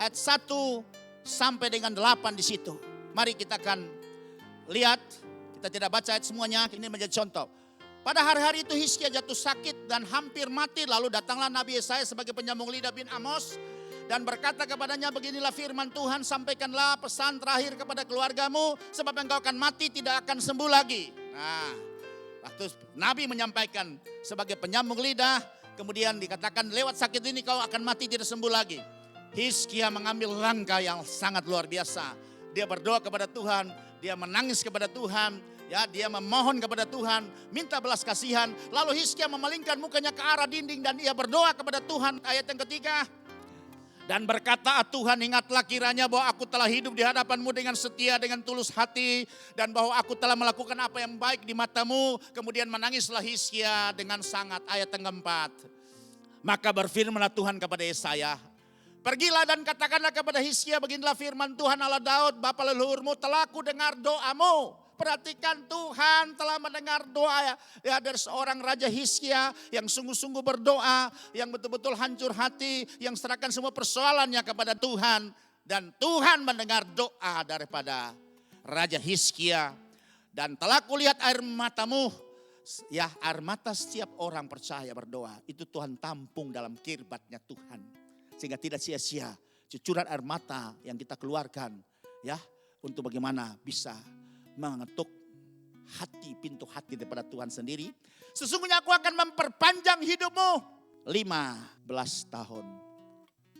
ayat 1 sampai dengan 8 di situ. Mari kita akan lihat, kita tidak baca ayat semuanya, ini menjadi contoh. Pada hari-hari itu Hizkia jatuh sakit dan hampir mati, lalu datanglah Nabi Yesaya sebagai penyambung lidah bin Amos dan berkata kepadanya, beginilah firman Tuhan, sampaikanlah pesan terakhir kepada keluargamu, sebab engkau akan mati, tidak akan sembuh lagi. Nah, waktu Nabi menyampaikan sebagai penyambung lidah, kemudian dikatakan lewat sakit ini kau akan mati, tidak sembuh lagi. Hizkia mengambil langkah yang sangat luar biasa. Dia berdoa kepada Tuhan, dia menangis kepada Tuhan, ya, dia memohon kepada Tuhan, minta belas kasihan. Lalu Hizkia memalingkan mukanya ke arah dinding dan ia berdoa kepada Tuhan. Ayat yang ketiga. Dan berkata, Tuhan, ingatlah kiranya bahwa aku telah hidup di hadapan-Mu dengan setia, dengan tulus hati. Dan bahwa aku telah melakukan apa yang baik di mata-Mu. Kemudian menangislah Hizkia dengan sangat. Ayat yang keempat. Maka berfirmanlah Tuhan kepada Yesaya, pergilah dan katakanlah kepada Hizkia, beginilah firman Tuhan Allah Daud, bapa leluhurmu, telah ku dengar doamu. Perhatikan, Tuhan telah mendengar doa ya dari seorang Raja Hizkia yang sungguh-sungguh berdoa, yang betul-betul hancur hati, yang serahkan semua persoalannya kepada Tuhan. Dan Tuhan mendengar doa daripada Raja Hizkia. Dan telah kulihat air matamu, ya, air mata setiap orang percaya berdoa, itu Tuhan tampung dalam kirbatnya Tuhan. Sehingga tidak sia-sia cucuran air mata yang kita keluarkan, ya, untuk bagaimana bisa mengetuk hati, pintu hati daripada Tuhan sendiri. Sesungguhnya aku akan memperpanjang hidupmu 15 tahun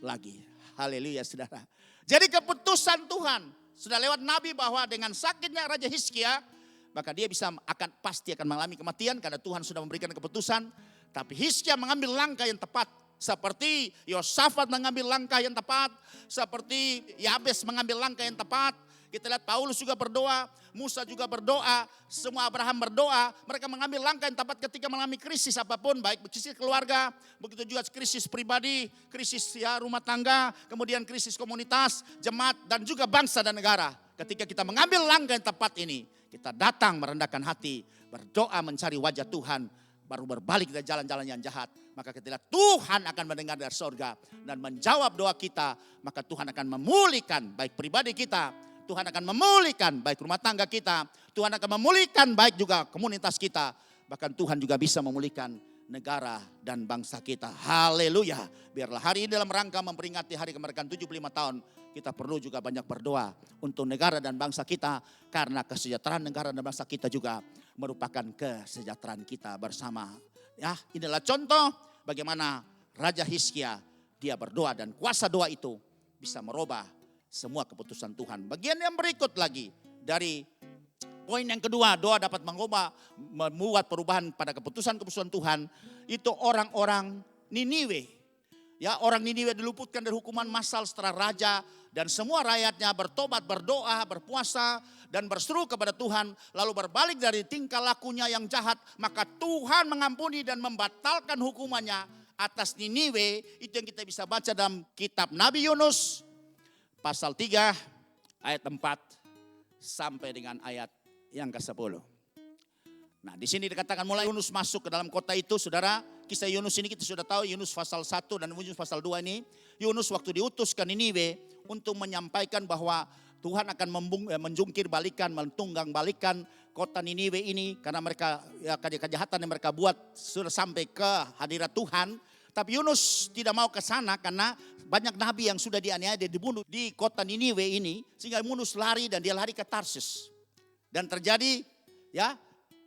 lagi. Haleluya, saudara. Jadi keputusan Tuhan sudah lewat Nabi bahwa dengan sakitnya Raja Hizkia, maka dia pasti akan mengalami kematian karena Tuhan sudah memberikan keputusan. Tapi Hizkia mengambil langkah yang tepat. Seperti Yosafat mengambil langkah yang tepat. Seperti Yabes mengambil langkah yang tepat. Kita lihat Paulus juga berdoa, Musa juga berdoa, semua Abraham berdoa. Mereka mengambil langkah yang tepat ketika mengalami krisis apapun, baik krisis keluarga, begitu juga krisis pribadi, krisis ya rumah tangga, kemudian krisis komunitas, jemaat, dan juga bangsa dan negara. Ketika kita mengambil langkah yang tepat ini, kita datang merendahkan hati, berdoa mencari wajah Tuhan, baru berbalik dari jalan-jalan yang jahat. Maka kita lihat Tuhan akan mendengar dari sorga dan menjawab doa kita. Maka Tuhan akan memulihkan baik pribadi kita, Tuhan akan memulihkan baik rumah tangga kita, Tuhan akan memulihkan baik juga komunitas kita. Bahkan Tuhan juga bisa memulihkan negara dan bangsa kita. Haleluya. Biarlah hari ini dalam rangka memperingati hari kemerdekaan 75 tahun. Kita perlu juga banyak berdoa untuk negara dan bangsa kita. Karena kesejahteraan negara dan bangsa kita juga merupakan kesejahteraan kita bersama. Ya, inilah contoh bagaimana Raja Hizkia dia berdoa dan kuasa doa itu bisa merubah semua keputusan Tuhan. Bagian yang berikut lagi dari poin yang kedua, doa dapat membuat perubahan pada keputusan-keputusan Tuhan. Itu orang-orang Niniwe. Ya, orang Niniwe diluputkan dari hukuman massal setelah raja dan semua rakyatnya bertobat, berdoa, berpuasa dan berseru kepada Tuhan, lalu berbalik dari tingkah lakunya yang jahat, maka Tuhan mengampuni dan membatalkan hukumannya atas Niniwe. Itu yang kita bisa baca dalam kitab Nabi Yunus pasal 3 ayat 4 sampai dengan ayat yang ke-10. Nah, di sini dikatakan mulai Yunus masuk ke dalam kota itu, saudara. Kisah Yunus ini kita sudah tahu, Yunus pasal 1 dan Yunus pasal 2 ini. Yunus waktu diutus ke Niniwe untuk menyampaikan bahwa Tuhan akan menjungkir balikan, mentunggang balikan kota Niniwe ini karena mereka kejahatan yang mereka buat sudah sampai ke hadirat Tuhan. Tapi Yunus tidak mau ke sana karena banyak nabi yang sudah dianiaya dan dibunuh di kota Niniwe ini. Sehingga Yunus lari dan dia lari ke Tarsus. Dan terjadi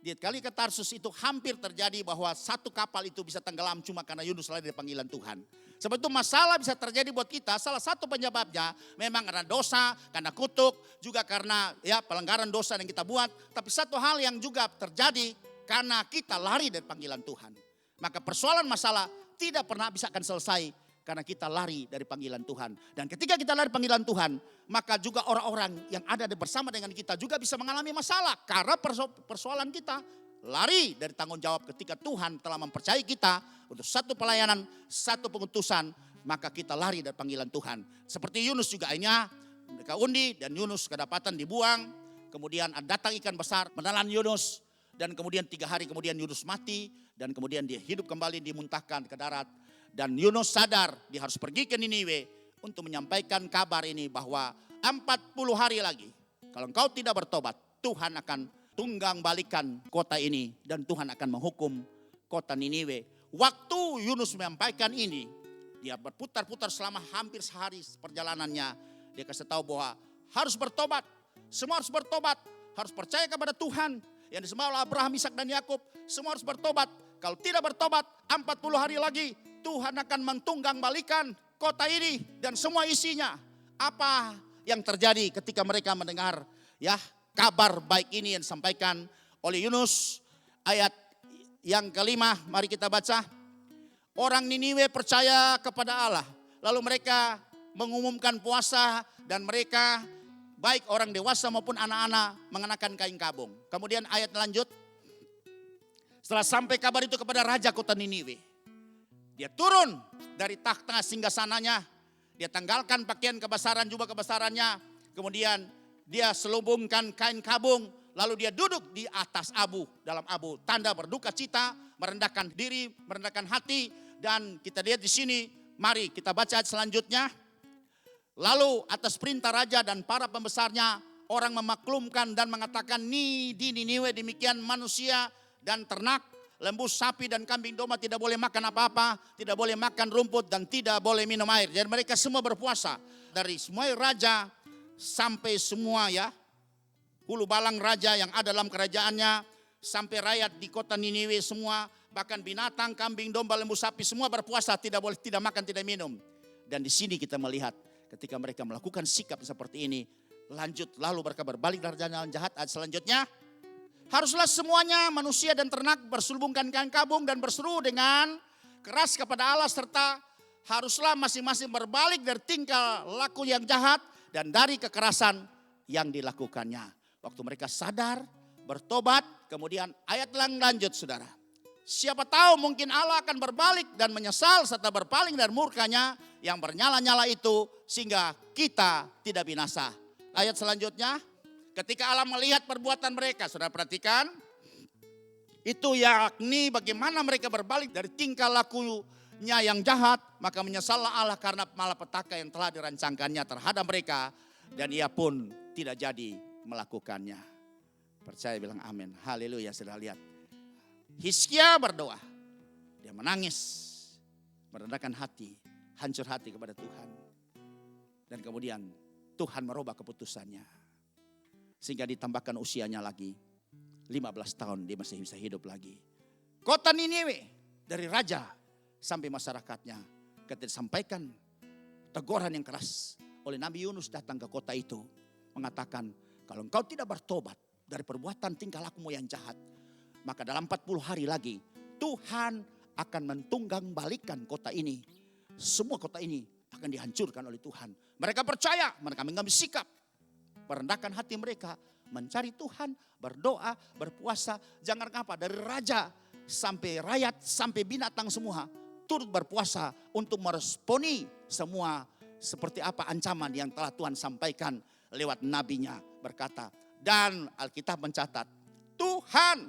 di kali ke Tarsus itu hampir terjadi bahwa satu kapal itu bisa tenggelam cuma karena Yunus lari dari panggilan Tuhan. Sebab itu masalah bisa terjadi buat kita, salah satu penyebabnya memang karena dosa, karena kutuk, juga karena pelanggaran dosa yang kita buat. Tapi satu hal yang juga terjadi karena kita lari dari panggilan Tuhan. Maka persoalan masalah tidak pernah bisa akan selesai karena kita lari dari panggilan Tuhan. Dan ketika kita lari panggilan Tuhan, maka juga orang-orang yang ada bersama dengan kita juga bisa mengalami masalah. Karena persoalan kita lari dari tanggung jawab ketika Tuhan telah mempercayai kita untuk satu pelayanan, satu pengutusan, maka kita lari dari panggilan Tuhan. Seperti Yunus juga akhirnya mereka undi dan Yunus kedapatan dibuang. Kemudian datang ikan besar menelan Yunus dan kemudian 3 hari kemudian Yunus mati dan kemudian dia hidup kembali dimuntahkan ke darat. Dan Yunus sadar dia harus pergi ke Niniwe untuk menyampaikan kabar ini bahwa 40 hari lagi kalau engkau tidak bertobat, Tuhan akan tunggang balikan kota ini dan Tuhan akan menghukum kota Niniwe. Waktu Yunus menyampaikan ini, dia berputar-putar selama hampir sehari perjalanannya. Dia kasih tahu bahwa harus bertobat, semua harus bertobat, harus percaya kepada Tuhan yang disembah oleh Abraham, Ishak dan Yakub. Semua harus bertobat. Kalau tidak bertobat 40 hari lagi Tuhan akan mentunggang balikan kota ini dan semua isinya. Apa yang terjadi ketika mereka mendengar kabar baik ini yang disampaikan oleh Yunus? Ayat yang kelima, mari kita baca. Orang Niniwe percaya kepada Allah. Lalu mereka mengumumkan puasa dan mereka baik orang dewasa maupun anak-anak mengenakan kain kabung. Kemudian ayat lanjut. Setelah sampai kabar itu kepada raja kota Niniwe, dia turun dari takhta singgasananya. Dia tanggalkan pakaian kebesaran, jubah kebesarannya. Kemudian dia selubungkan kain kabung. Lalu dia duduk di atas abu, dalam abu. Tanda berduka cita, merendahkan diri, merendahkan hati. Dan kita lihat di sini, mari kita baca selanjutnya. Lalu atas perintah raja dan para pembesarnya, orang memaklumkan dan mengatakan, di Niniwe demikian manusia dan ternak, lembu, sapi dan kambing domba tidak boleh makan apa-apa, tidak boleh makan rumput dan tidak boleh minum air. Jadi mereka semua berpuasa. Dari semua raja sampai semua hulu balang raja yang ada dalam kerajaannya, sampai rakyat di kota Niniwe semua, bahkan binatang, kambing, domba, lembu, sapi semua berpuasa, tidak boleh tidak makan, tidak minum. Dan di sini kita melihat ketika mereka melakukan sikap seperti ini, lanjut lalu mereka berbalik dari jalan jahat. Ayat selanjutnya, haruslah semuanya manusia dan ternak berselubungkan kain kabung dan berseru dengan keras kepada Allah, serta haruslah masing-masing berbalik dari tingkah laku yang jahat dan dari kekerasan yang dilakukannya. Waktu mereka sadar, bertobat, kemudian ayat lanjut saudara. Siapa tahu mungkin Allah akan berbalik dan menyesal serta berpaling dari murkanya yang bernyala-nyala itu sehingga kita tidak binasa. Ayat selanjutnya. Ketika Allah melihat perbuatan mereka, saudara perhatikan, itu yakni bagaimana mereka berbalik dari tingkah lakunya yang jahat, maka menyesallah Allah karena malapetaka yang telah dirancangkannya terhadap mereka, dan ia pun tidak jadi melakukannya. Percaya bilang amin. Haleluya, saudara lihat. Hizkia berdoa, dia menangis, merendahkan hati, hancur hati kepada Tuhan. Dan kemudian Tuhan merubah keputusannya. Sehingga ditambahkan usianya lagi. 15 tahun dia masih bisa hidup lagi. Kota Niniwe dari raja sampai masyarakatnya. Ketika disampaikan teguran yang keras oleh Nabi Yunus datang ke kota itu. Mengatakan kalau engkau tidak bertobat dari perbuatan tingkah lakumu yang jahat. Maka dalam 40 hari lagi Tuhan akan mentunggang balikan kota ini. Semua kota ini akan dihancurkan oleh Tuhan. Mereka percaya, mereka mengambil sikap. Merendahkan hati mereka, mencari Tuhan, berdoa, berpuasa. Jangan apa, dari raja sampai rakyat, sampai binatang semua turut berpuasa untuk meresponi semua seperti apa ancaman yang telah Tuhan sampaikan lewat nabinya berkata. Dan Alkitab mencatat, Tuhan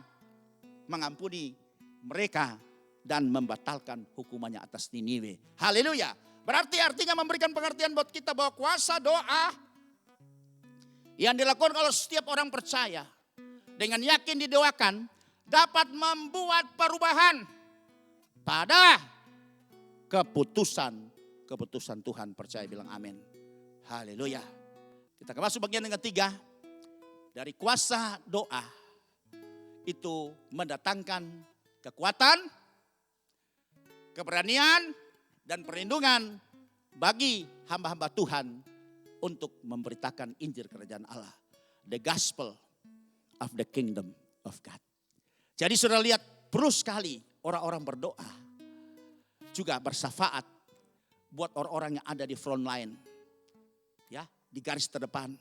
mengampuni mereka dan membatalkan hukumannya atas Niniwe. Haleluya. Berarti artinya memberikan pengertian buat kita bahwa kuasa doa yang dilakukan kalau setiap orang percaya dengan yakin didoakan dapat membuat perubahan pada keputusan Tuhan. Percaya, bilang amin. Haleluya. Kita masuk bagian yang ketiga. Dari kuasa doa itu mendatangkan kekuatan, keberanian, dan perlindungan bagi hamba-hamba Tuhan untuk memberitakan Injil kerajaan Allah. The gospel of the kingdom of God. Jadi saudara lihat, perlu sekali orang-orang berdoa. Juga bersyafaat buat orang-orang yang ada di front line. Ya, di garis terdepan.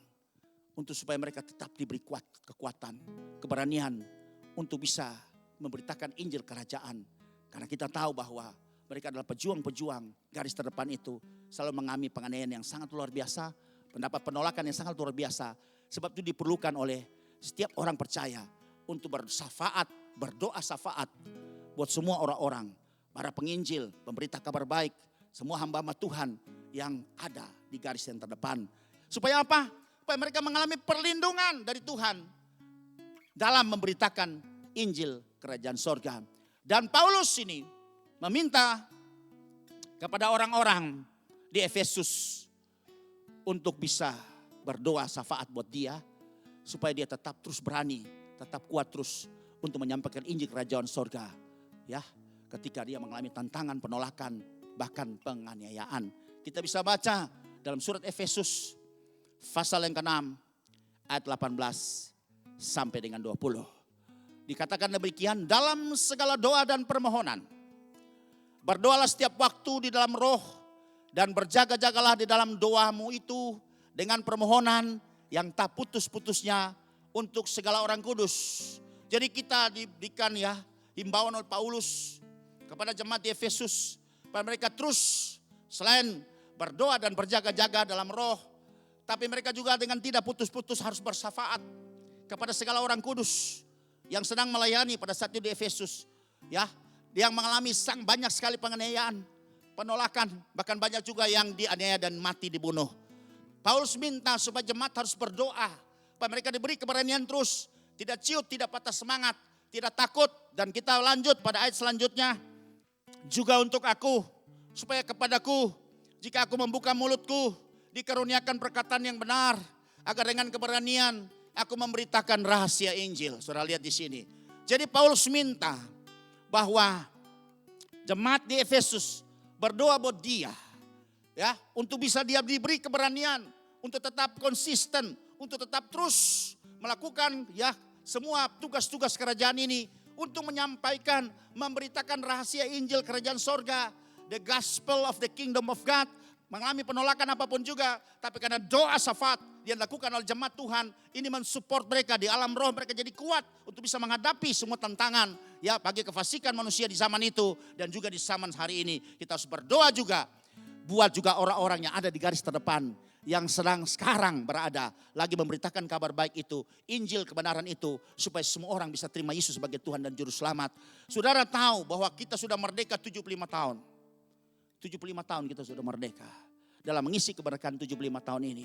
Untuk supaya mereka tetap diberi kekuatan, keberanian untuk bisa memberitakan Injil kerajaan. Karena kita tahu bahwa mereka adalah pejuang-pejuang garis terdepan itu. Selalu mengalami penganiayaan yang sangat luar biasa. Pendapat penolakan yang sangat luar biasa. Sebab itu diperlukan oleh setiap orang percaya untuk bersyafaat, berdoa syafaat buat semua orang-orang, para penginjil, pemberita kabar baik, semua hamba-hamba Tuhan yang ada di garis yang terdepan. Supaya apa? Supaya mereka mengalami perlindungan dari Tuhan dalam memberitakan Injil kerajaan sorga. Dan Paulus ini meminta kepada orang-orang di Efesus untuk bisa berdoa syafaat buat dia, supaya dia tetap terus berani, tetap kuat terus untuk menyampaikan Injil kerajaan sorga. Ya, ketika dia mengalami tantangan, penolakan, bahkan penganiayaan. Kita bisa baca dalam surat Efesus pasal yang ke-6 ayat 18 sampai dengan 20. Dikatakan demikian, dalam segala doa dan permohonan, berdoalah setiap waktu di dalam roh, dan berjaga-jagalah di dalam doamu itu dengan permohonan yang tak putus-putusnya untuk segala orang kudus. Jadi kita diberikan ya himbauan oleh Paulus kepada jemaat di Efesus, supaya mereka terus selain berdoa dan berjaga-jaga dalam roh, tapi mereka juga dengan tidak putus-putus harus bersyafaat kepada segala orang kudus yang sedang melayani pada saat itu di Efesus. Ya, yang mengalami banyak sekali penganiayaan, penolakan, bahkan banyak juga yang dianiaya dan mati dibunuh. Paulus minta supaya jemaat harus berdoa, supaya mereka diberi keberanian terus, tidak ciut, tidak patah semangat, tidak takut. Dan kita lanjut pada ayat selanjutnya. Juga untuk aku, supaya kepadaku, jika aku membuka mulutku, dikaruniakan perkataan yang benar, agar dengan keberanian aku memberitakan rahasia Injil. Saudara lihat di sini. Jadi Paulus minta bahwa jemaat di Efesus berdoa buat dia, ya, untuk bisa dia diberi keberanian untuk tetap konsisten, untuk tetap terus melakukan ya semua tugas-tugas kerajaan ini, untuk menyampaikan, memberitakan rahasia Injil kerajaan sorga, the gospel of the kingdom of God. Mengalami penolakan apapun juga, tapi karena doa syafaat yang dilakukan oleh jemaat Tuhan, ini mensupport mereka di alam roh, mereka jadi kuat untuk bisa menghadapi semua tantangan ya bagi kefasikan manusia di zaman itu dan juga di zaman hari ini. Kita harus berdoa juga buat juga orang-orang yang ada di garis terdepan, yang sedang sekarang berada lagi memberitakan kabar baik itu, Injil kebenaran itu, supaya semua orang bisa terima Yesus sebagai Tuhan dan Juru Selamat. Saudara tahu bahwa kita sudah merdeka 75 tahun. 75 tahun kita sudah merdeka. Dalam mengisi kemerdekaan 75 tahun ini,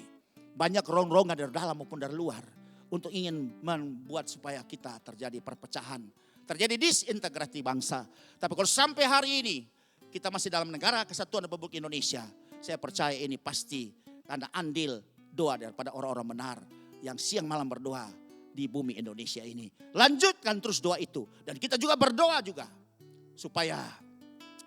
banyak rongrongan dari dalam maupun dari luar untuk ingin membuat supaya kita terjadi perpecahan, terjadi disintegrasi bangsa. Tapi kalau sampai hari ini kita masih dalam negara kesatuan Republik Indonesia, saya percaya ini pasti karena andil doa daripada orang-orang benar yang siang malam berdoa di bumi Indonesia ini. Lanjutkan terus doa itu, dan kita juga berdoa juga supaya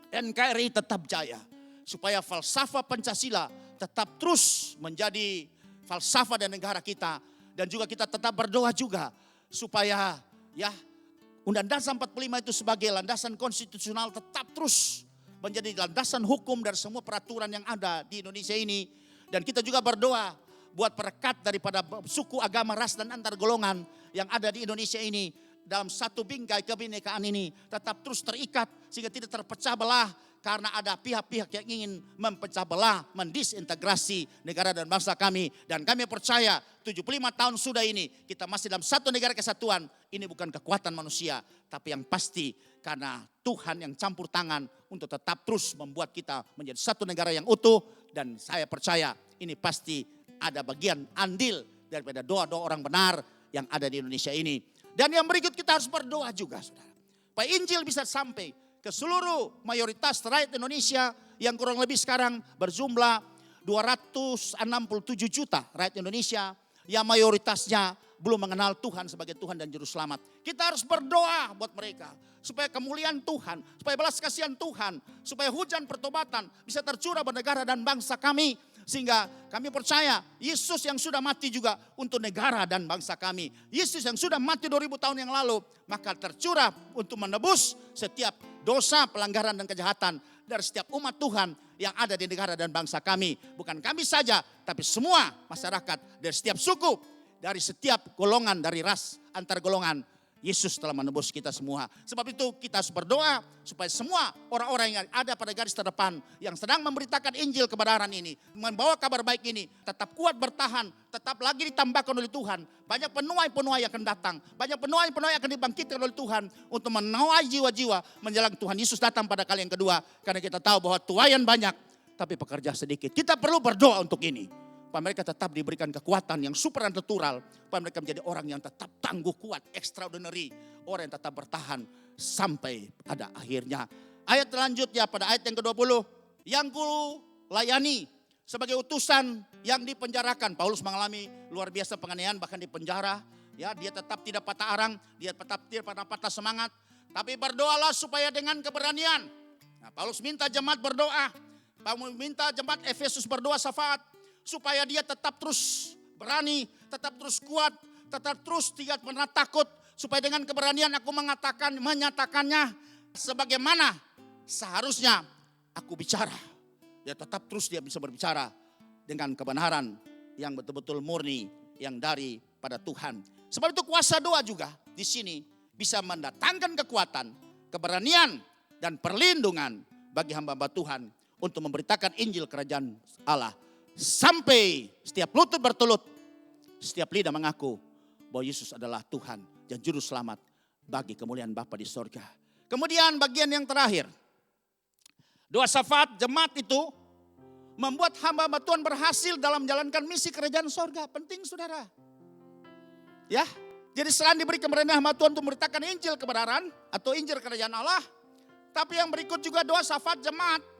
NKRI tetap jaya, supaya falsafah Pancasila tetap terus menjadi falsafah dan negara kita, dan juga kita tetap berdoa juga supaya ya Undang-Undang 45 itu sebagai landasan konstitusional tetap terus menjadi landasan hukum dari semua peraturan yang ada di Indonesia ini. Dan kita juga berdoa buat perekat daripada suku, agama, ras dan antar golongan yang ada di Indonesia ini dalam satu bingkai kebinekaan ini tetap terus terikat sehingga tidak terpecah belah, karena ada pihak-pihak yang ingin mempecah belah, mendisintegrasi negara dan bangsa kami. Dan kami percaya 75 tahun sudah ini kita masih dalam satu negara kesatuan. Ini bukan kekuatan manusia, tapi yang pasti karena Tuhan yang campur tangan untuk tetap terus membuat kita menjadi satu negara yang utuh. Dan saya percaya ini pasti ada bagian andil daripada doa-doa orang benar yang ada di Indonesia ini. Dan yang berikut kita harus berdoa juga, saudara. Supaya Injil bisa sampai ke seluruh mayoritas rakyat Indonesia yang kurang lebih sekarang berjumlah 267 juta rakyat Indonesia yang mayoritasnya belum mengenal Tuhan sebagai Tuhan dan Juru Selamat. Kita harus berdoa buat mereka supaya kemuliaan Tuhan, supaya belas kasihan Tuhan, supaya hujan pertobatan bisa tercurah pada negara dan bangsa kami. Sehingga kami percaya Yesus yang sudah mati juga untuk negara dan bangsa kami. Yesus yang sudah mati 2000 tahun yang lalu, maka tercurah untuk menebus setiap dosa, pelanggaran dan kejahatan dari setiap umat Tuhan yang ada di negara dan bangsa kami. Bukan kami saja, tapi semua masyarakat dari setiap suku, dari setiap golongan, dari ras, antar golongan. Yesus telah menebus kita semua. Sebab itu kita harus berdoa supaya semua orang-orang yang ada pada garis terdepan yang sedang memberitakan Injil kebenaran ini, membawa kabar baik ini, tetap kuat bertahan, tetap lagi ditambahkan oleh Tuhan. Banyak penuai-penuai yang akan datang, banyak penuai-penuai yang akan dibangkitkan oleh Tuhan untuk menuai jiwa-jiwa menjelang Tuhan Yesus datang pada kali yang kedua. Karena kita tahu bahwa tuaian banyak, tapi pekerja sedikit. Kita perlu berdoa untuk ini. Supaya mereka tetap diberikan kekuatan yang supernatural. Supaya mereka menjadi orang yang tetap tangguh, kuat, extraordinary. Orang yang tetap bertahan sampai pada akhirnya. Ayat selanjutnya pada ayat yang ke-20. Yang ku layani sebagai utusan yang dipenjarakan. Paulus mengalami luar biasa penganiayaan bahkan di penjara. Ya, dia tetap tidak patah arang, dia tetap tidak patah semangat. Tapi berdoalah supaya dengan keberanian. Nah, Paulus minta jemaat berdoa. Paulus minta jemaat Efesus berdoa syafaat. Supaya dia tetap terus berani, tetap terus kuat, tetap terus tidak pernah takut. Supaya dengan keberanian aku menyatakannya sebagaimana seharusnya aku bicara. Dia tetap terus dia bisa berbicara dengan kebenaran yang betul-betul murni, yang daripada Tuhan. Sebab itu kuasa doa juga di sini bisa mendatangkan kekuatan, keberanian dan perlindungan bagi hamba-hamba Tuhan untuk memberitakan Injil kerajaan Allah. Sampai setiap lutut bertelut, setiap lidah mengaku bahwa Yesus adalah Tuhan dan Juru Selamat bagi kemuliaan Bapa di sorga. Kemudian bagian yang terakhir, doa syafaat jemaat itu membuat hamba-hamba Tuhan berhasil dalam menjalankan misi kerajaan sorga. Penting saudara. Ya, jadi selain diberi keberanian hamba Tuhan untuk memberitakan Injil kebenaran atau Injil kerajaan Allah, tapi yang berikut juga doa syafaat jemaat.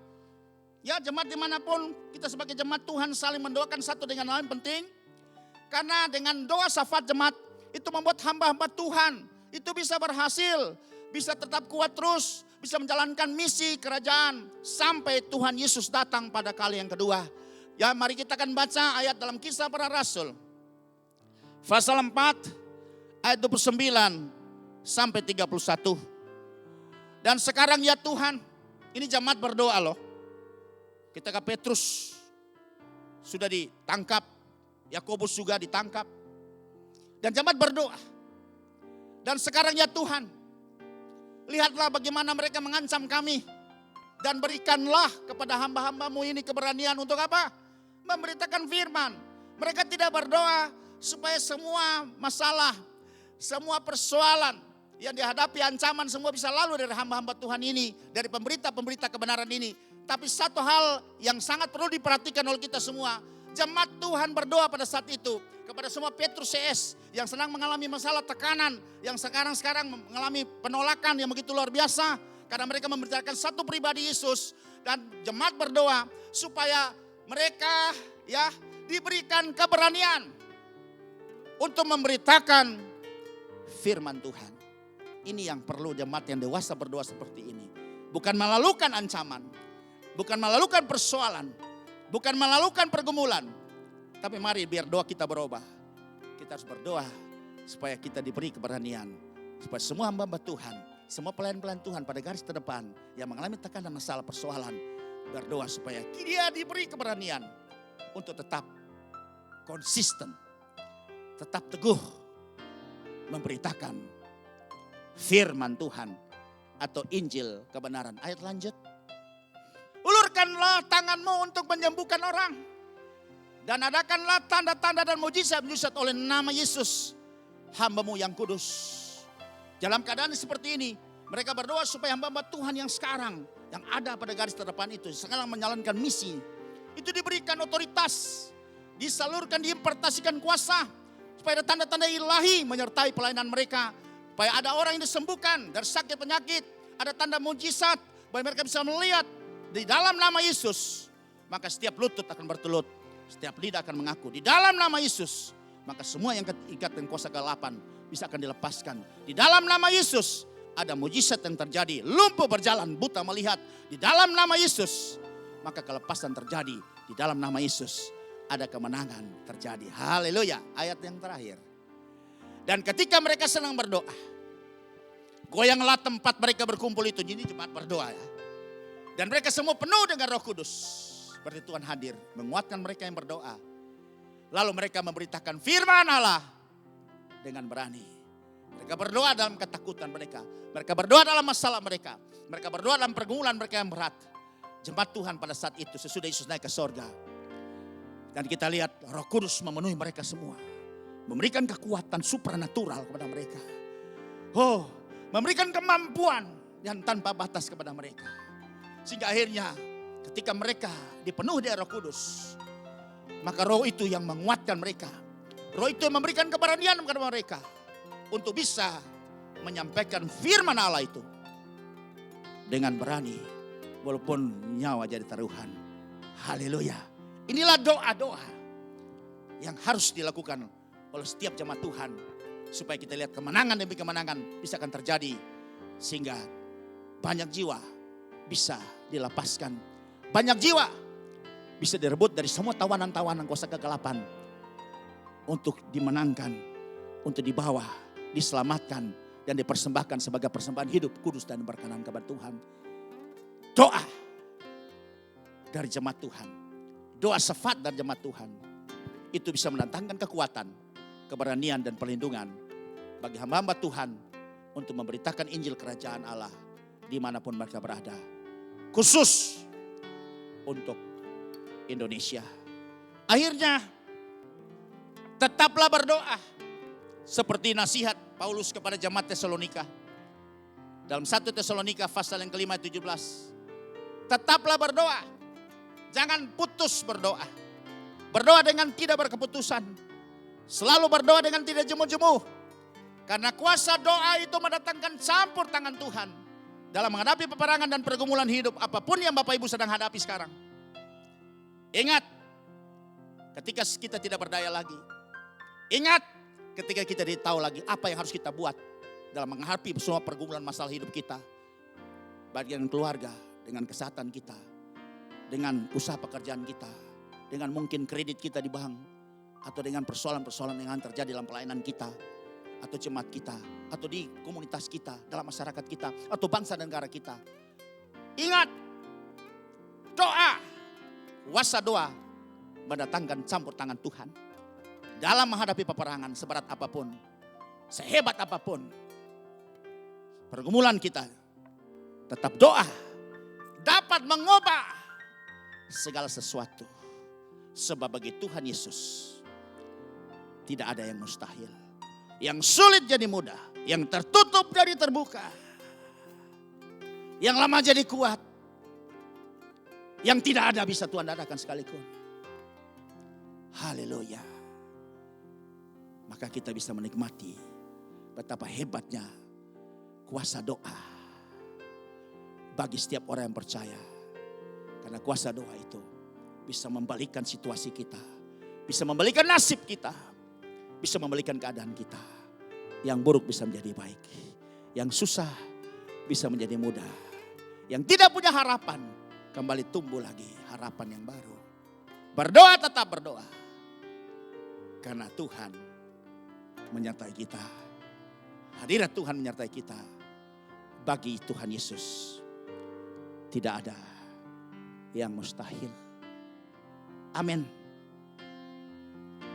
Ya, jemaat dimanapun kita sebagai jemaat Tuhan saling mendoakan satu dengan lain penting. Karena dengan doa syafaat jemaat itu membuat hamba-hamba Tuhan itu bisa berhasil. Bisa tetap kuat terus. Bisa menjalankan misi kerajaan sampai Tuhan Yesus datang pada kali yang kedua. Ya, mari kita akan baca ayat dalam Kisah Para Rasul. Pasal 4 ayat 29 sampai 31. Dan sekarang ya Tuhan, ini jemaat berdoa loh. Ketika Petrus sudah ditangkap, Yakobus juga ditangkap. Dan jemaat berdoa. Dan sekarang ya Tuhan, lihatlah bagaimana mereka mengancam kami. Dan berikanlah kepada hamba-hambamu ini keberanian untuk apa? Memberitakan firman. Mereka tidak berdoa supaya semua masalah, semua persoalan yang dihadapi ancaman semua bisa lalu dari hamba-hamba Tuhan ini. Dari pemberita-pemberita kebenaran ini. Tapi satu hal yang sangat perlu diperhatikan oleh kita semua. Jemaat Tuhan berdoa pada saat itu. Kepada semua Petrus CS yang sedang mengalami masalah tekanan. Yang sekarang mengalami penolakan yang begitu luar biasa. Karena mereka memberitakan satu pribadi Yesus. Dan jemaat berdoa supaya mereka ya diberikan keberanian. Untuk memberitakan firman Tuhan. Ini yang perlu jemaat yang dewasa berdoa seperti ini. Bukan melalukan ancaman. Bukan melalukan persoalan. Bukan melalukan pergumulan. Tapi mari biar doa kita berubah. Kita harus berdoa supaya kita diberi keberanian. Supaya semua hamba-hamba Tuhan. Semua pelayan-pelayan Tuhan pada garis terdepan. Yang mengalami tekanan masalah persoalan. Berdoa supaya dia diberi keberanian. Untuk tetap konsisten. Tetap teguh. Memberitakan firman Tuhan. Atau Injil kebenaran. Ayat lanjut. Ulurkanlah tanganmu untuk menyembuhkan orang. Dan adakanlah tanda-tanda dan mujizat-mujizat oleh nama Yesus. Hamba-Mu yang kudus. Dalam keadaan seperti ini. Mereka berdoa supaya hamba-hamba Tuhan yang sekarang. Yang ada pada garis terdepan itu. Sekarang menjalankan misi. Itu diberikan otoritas. Disalurkan, diimpartasikan kuasa. Supaya ada tanda-tanda ilahi menyertai pelayanan mereka. Supaya ada orang yang disembuhkan dari sakit penyakit. Ada tanda mujizat. Supaya mereka bisa melihat di dalam nama Yesus. Maka setiap lutut akan bertelut. Setiap lidah akan mengaku. Di dalam nama Yesus. Maka semua yang terikat dengan kuasa kegelapan bisa akan dilepaskan. Di dalam nama Yesus ada mujizat yang terjadi. Lumpuh berjalan, buta melihat. Di dalam nama Yesus maka kelepasan terjadi. Di dalam nama Yesus ada kemenangan terjadi. Haleluya. Ayat yang terakhir. Dan ketika mereka senang berdoa, goyanglah tempat mereka berkumpul itu. Jadi jemaat berdoa ya. Dan mereka semua penuh dengan Roh Kudus. Seperti Tuhan hadir menguatkan mereka yang berdoa. Lalu mereka memberitakan firman Allah dengan berani. Mereka berdoa dalam ketakutan mereka. Mereka berdoa dalam masalah mereka. Mereka berdoa dalam pergumulan mereka yang berat. Jemaat Tuhan pada saat itu sesudah Yesus naik ke sorga. Dan kita lihat Roh Kudus memenuhi mereka semua. Memberikan kekuatan supranatural kepada mereka. Oh, memberikan kemampuan yang tanpa batas kepada mereka. Sehingga akhirnya ketika mereka dipenuhi dengan Roh Kudus. Maka Roh itu yang menguatkan mereka. Roh itu yang memberikan keberanian kepada mereka. Untuk bisa menyampaikan firman Allah itu. Dengan berani. Walaupun nyawa jadi taruhan. Haleluya. Inilah doa-doa yang harus dilakukan oleh setiap jemaat Tuhan. Supaya kita lihat kemenangan demi kemenangan bisa akan terjadi. Sehingga banyak jiwa bisa dilepaskan. Banyak jiwa bisa direbut dari semua tawanan-tawanan kuasa kegelapan. Untuk dimenangkan, untuk dibawa, diselamatkan. Dan dipersembahkan sebagai persembahan hidup kudus dan berkenan kepada Tuhan. Doa dari jemaat Tuhan. Doa syafaat dari jemaat Tuhan. Itu bisa mendatangkan kekuatan, keberanian dan perlindungan. Bagi hamba-hamba Tuhan. Untuk memberitakan Injil Kerajaan Allah. Dimanapun mereka berada. Khusus untuk Indonesia. Akhirnya tetaplah berdoa. Seperti nasihat Paulus kepada jemaat Tesalonika. Dalam 1 Tesalonika pasal yang kelima 17. Tetaplah berdoa. Jangan putus berdoa. Berdoa dengan tidak berkeputusan. Selalu berdoa dengan tidak jemu-jemu. Karena kuasa doa itu mendatangkan campur tangan Tuhan. Dalam menghadapi peperangan dan pergumulan hidup. Apapun yang Bapak Ibu sedang hadapi sekarang. Ingat, ketika kita tidak berdaya lagi. Ingat, ketika kita tidak tahu lagi apa yang harus kita buat dalam menghadapi semua pergumulan masalah hidup kita. Baik dengan keluarga, dengan kesehatan kita, dengan usaha pekerjaan kita, dengan mungkin kredit kita di bank, atau dengan persoalan-persoalan yang terjadi dalam pelayanan kita, atau jemaat kita, atau di komunitas kita, dalam masyarakat kita, atau bangsa dan negara kita. Ingat, doa. Kuasa doa mendatangkan campur tangan Tuhan. Dalam menghadapi peperangan seberat apapun. Sehebat apapun. Pergumulan kita. Tetap doa. Dapat mengubah segala sesuatu. Sebab bagi Tuhan Yesus. Tidak ada yang mustahil. Yang sulit jadi mudah. Yang tertutup jadi terbuka. Yang lama jadi kuat. Yang tidak ada bisa Tuhan adakan sekalipun. Haleluya. Maka kita bisa menikmati betapa hebatnya kuasa doa. Bagi setiap orang yang percaya. Karena kuasa doa itu bisa membalikkan situasi kita. Bisa membalikkan nasib kita. Bisa membalikkan keadaan kita. Yang buruk bisa menjadi baik. Yang susah bisa menjadi mudah. Yang tidak punya harapan. Kembali tumbuh lagi harapan yang baru. Berdoa tetap berdoa. Karena Tuhan menyertai kita. Hadirat Tuhan menyertai kita. Bagi Tuhan Yesus tidak ada yang mustahil. Amin.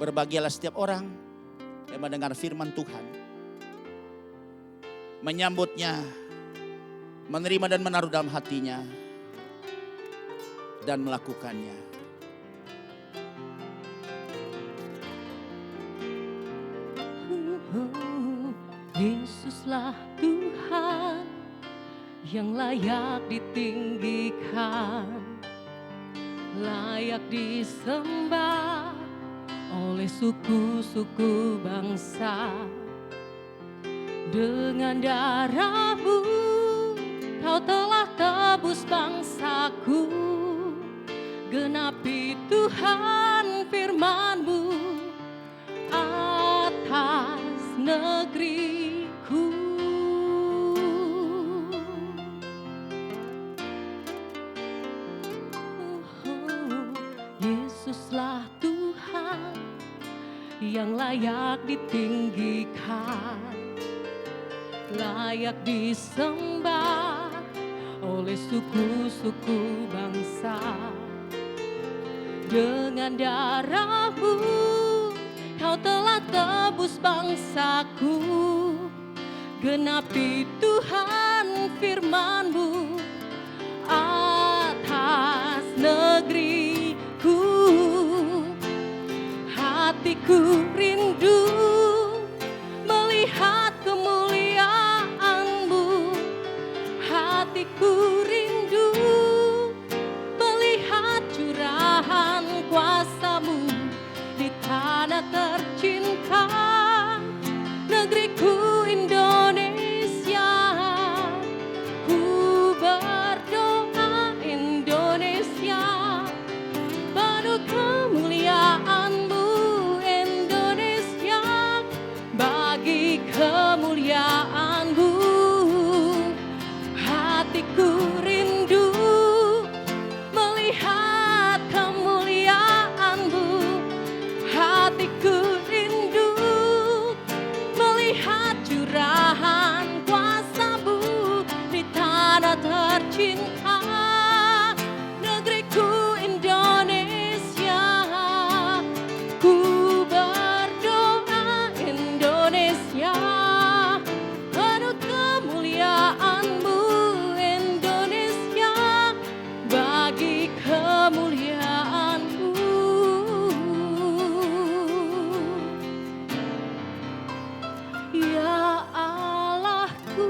Berbahagialah setiap orang yang mendengar firman Tuhan. Menyambutnya. Menerima dan menaruh dalam hatinya. Dan melakukannya. Yesuslah Tuhan yang layak ditinggikan, layak disembah oleh suku-suku bangsa. Dengan darah-Mu Kau telah tebus bangsaku. Genapi Tuhan firman-Mu atas negeriku. Yesuslah Tuhan yang layak ditinggikan, layak disembah oleh suku-suku bangsa. Dengan darah-Mu Kau telah tebus bangsaku. Genapi Tuhan firman-Mu atas negeriku. Hatiku rindu melihat kemuliaan-Mu. Hatiku rindu melihat curahan kuasa-Mu di tanah tercinta, negeriku Indonesia. Ku berdoa Indonesia, penuh kemuliaan-Mu Indonesia, bagi kemuliaan-Mu. Hatiku rindu melihat kemuliaan-Mu. Hatiku rindu melihat curahan kuasa-Mu di tanah tercinta, negeriku Indonesia. Ku berdoa Indonesia, penuh kemuliaan-Mu Indonesia, bagi kemuliaan-Mu. Ya Allahku,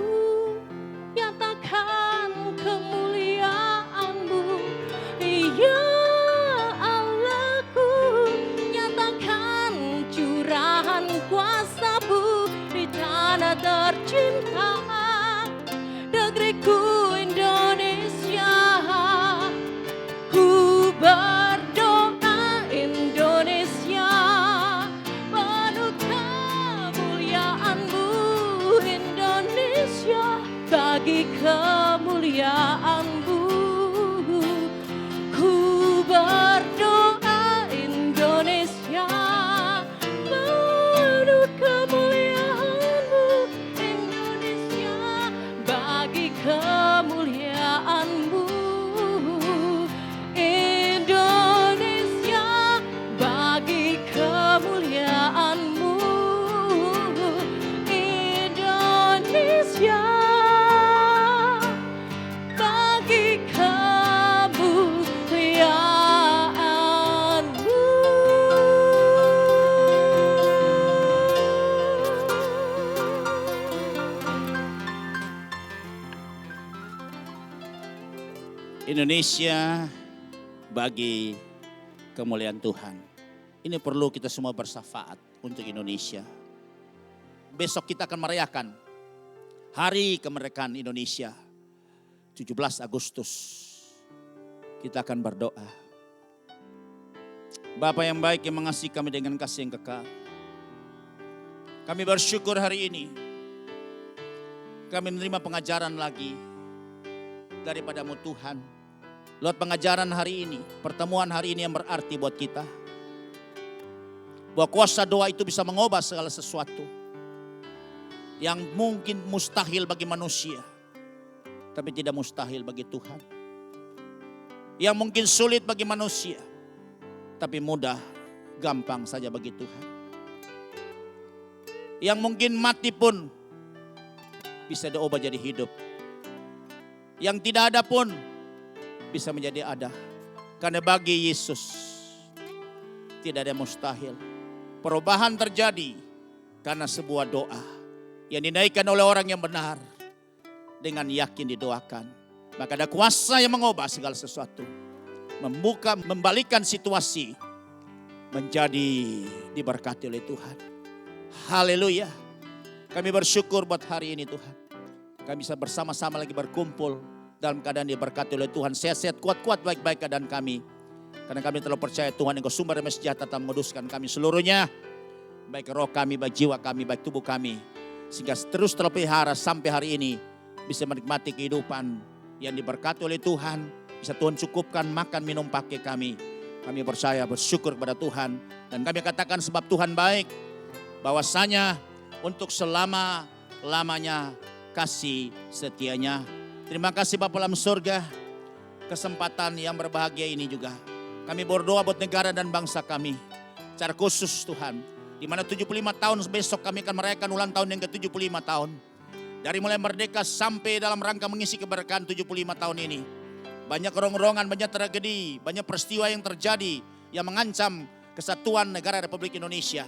nyatakan kemuliaan-Mu. Ya Allahku, nyatakan curahan kuasa-Mu di tanah tercinta, negeriku Indonesia. Ku berdoa Indonesia, penuh kemuliaan-Mu Indonesia, bagi kemuliaan-Mu. Ku berdoa Indonesia, penuh kemuliaan-Mu Indonesia, bagi kemuliaan-Mu. Indonesia, bagi kemuliaan-Mu. Indonesia, bagi kemuliaan-Mu. Indonesia bagi kemuliaan Tuhan. Ini perlu kita semua bersyafaat untuk Indonesia. Besok kita akan merayakan Hari Kemerdekaan Indonesia, 17 Agustus. Kita akan berdoa. Bapa yang baik yang mengasihi kami dengan kasih yang kekal, kami bersyukur hari ini kami menerima pengajaran lagi daripada-Mu Tuhan. Lewat pengajaran hari ini, pertemuan hari ini yang berarti buat kita, bahwa kuasa doa itu bisa mengubah segala sesuatu yang mungkin mustahil bagi manusia, tapi tidak mustahil bagi Tuhan. Yang mungkin sulit bagi manusia, tapi mudah, gampang saja bagi Tuhan. Yang mungkin mati pun bisa diubah jadi hidup. Yang tidak ada pun bisa menjadi ada. Karena bagi Yesus tidak ada mustahil. Perubahan terjadi karena sebuah doa yang dinaikkan oleh orang yang benar, dengan yakin didoakan. Maka ada kuasa yang mengubah segala sesuatu, membuka, membalikkan situasi menjadi diberkati oleh Tuhan. Haleluya. Kami bersyukur buat hari ini Tuhan. Kami bisa bersama-sama lagi berkumpul dalam keadaan diberkati oleh Tuhan. Sehat-sehat, kuat-kuat, baik-baik keadaan kami. Karena kami telah percaya Tuhan Engkau sumber damai sejahtera telah menguduskan kami seluruhnya. Baik roh kami, baik jiwa kami, baik tubuh kami. Sehingga terus terpelihara sampai hari ini. Bisa menikmati kehidupan yang diberkati oleh Tuhan. Bisa Tuhan cukupkan makan minum pakai kami. Kami percaya bersyukur kepada Tuhan. Dan kami katakan sebab Tuhan baik. Bahwasanya untuk selama-lamanya kasih setianya. Terima kasih Bapa dalam surga. Kesempatan yang berbahagia ini juga. Kami berdoa buat negara dan bangsa kami. Secara khusus Tuhan. Di mana 75 tahun besok kami akan merayakan ulang tahun yang ke-75 tahun. Dari mulai merdeka sampai dalam rangka mengisi keberkahan 75 tahun ini. Banyak rongrongan, banyak tragedi, banyak peristiwa yang terjadi. Yang mengancam kesatuan negara Republik Indonesia.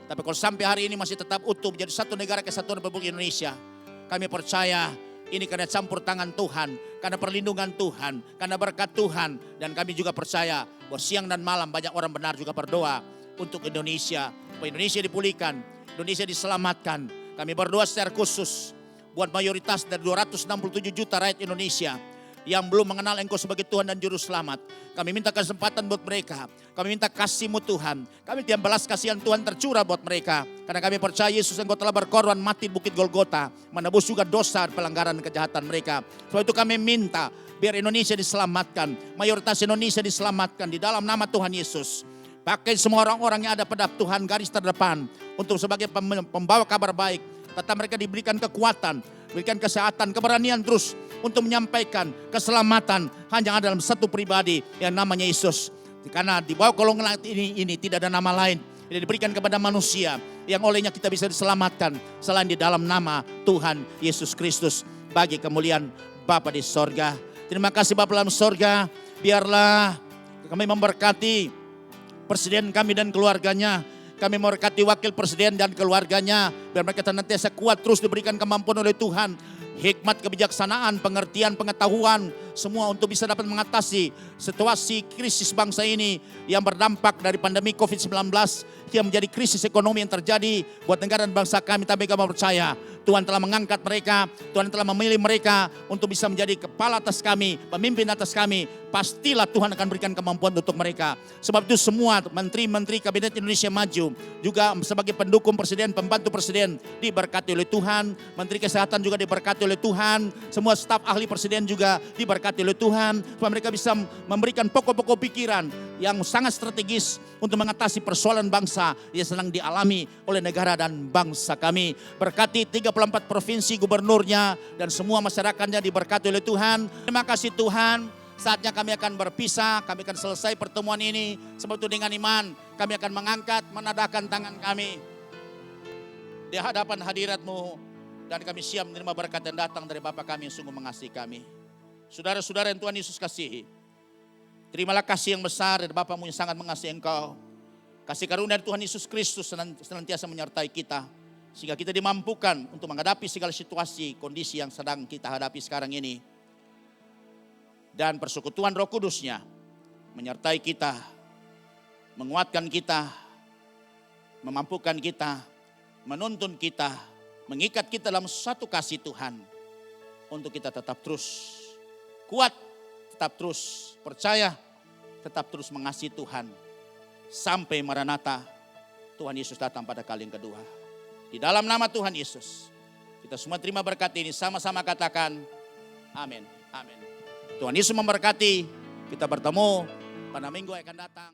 Tapi kalau sampai hari ini masih tetap utuh menjadi satu negara kesatuan Republik Indonesia. Kami percaya ini karena campur tangan Tuhan. Karena perlindungan Tuhan. Karena berkat Tuhan. Dan kami juga percaya bahwa siang dan malam banyak orang benar juga berdoa untuk Indonesia. Supaya Indonesia dipulihkan. Indonesia diselamatkan. Kami berdoa secara khusus buat mayoritas dari 267 juta rakyat Indonesia yang belum mengenal Engkau sebagai Tuhan dan Juru Selamat. Kami minta kesempatan buat mereka. Kami minta kasih-Mu Tuhan. Kami tiap belas kasihan Tuhan tercurah buat mereka. Karena kami percaya Yesus Engkau telah berkorban mati di Bukit Golgota. Menebus juga dosa, pelanggaran, kejahatan mereka. Sebab itu kami minta biar Indonesia diselamatkan. Mayoritas Indonesia diselamatkan di dalam nama Tuhan Yesus. Pakai semua orang-orang yang ada pada Tuhan garis terdepan. Untuk sebagai pembawa kabar baik. Tetap mereka diberikan kekuatan. Berikan kesehatan, keberanian terus. Untuk menyampaikan keselamatan hanya ada dalam satu pribadi yang namanya Yesus. Karena di bawah kolongan ini tidak ada nama lain. Tidak diberikan kepada manusia yang olehnya kita bisa diselamatkan. Selain di dalam nama Tuhan Yesus Kristus. Bagi kemuliaan Bapa di sorga. Terima kasih Bapa dalam sorga. Biarlah kami memberkati Presiden kami dan keluarganya. Kami memberkati Wakil Presiden dan keluarganya. Biar mereka senantiasa kuat terus diberikan kemampuan oleh Tuhan. Hikmat, kebijaksanaan, pengertian, pengetahuan. Semua untuk bisa dapat mengatasi situasi krisis bangsa ini. Yang berdampak dari pandemi COVID-19. Yang menjadi krisis ekonomi yang terjadi buat negara dan bangsa kami. Tapi kami percaya Tuhan telah mengangkat mereka. Tuhan telah memilih mereka untuk bisa menjadi kepala atas kami. Pemimpin atas kami. Pastilah Tuhan akan berikan kemampuan untuk mereka. Sebab itu semua menteri-menteri Kabinet Indonesia Maju. Juga sebagai pendukung presiden, pembantu presiden. Diberkati oleh Tuhan. Menteri Kesehatan juga diberkati oleh Tuhan. Semua staf ahli presiden juga diberkati oleh Tuhan. Supaya mereka bisa memberikan pokok-pokok pikiran yang sangat strategis untuk mengatasi persoalan bangsa yang sedang dialami oleh negara dan bangsa kami. Berkati 34 provinsi gubernurnya dan semua masyarakatnya diberkati oleh Tuhan. Terima kasih Tuhan. Saatnya kami akan berpisah, kami akan selesai pertemuan ini. Sebab itu dengan iman kami akan mengangkat, menadahkan tangan kami di hadapan hadirat-Mu. Dan kami siap menerima berkat yang datang dari Bapa kami yang sungguh mengasihi kami. Saudara-saudara yang Tuhan Yesus kasihi, terimalah kasih yang besar dari Bapa-Mu yang sangat mengasihi Engkau. Kasih karunia dari Tuhan Yesus Kristus senantiasa menyertai kita. Sehingga kita dimampukan untuk menghadapi segala situasi, kondisi yang sedang kita hadapi sekarang ini. Dan persekutuan Roh Kudus-Nya menyertai kita, menguatkan kita, memampukan kita, menuntun kita, mengikat kita dalam satu kasih Tuhan. Untuk kita tetap terus kuat, tetap terus percaya, tetap terus mengasihi Tuhan. Sampai Maranatha, Tuhan Yesus datang pada kali yang kedua. Di dalam nama Tuhan Yesus, kita semua terima berkat ini, sama-sama katakan amin, amin. Tuhan Yesus memberkati, kita bertemu pada minggu yang akan datang.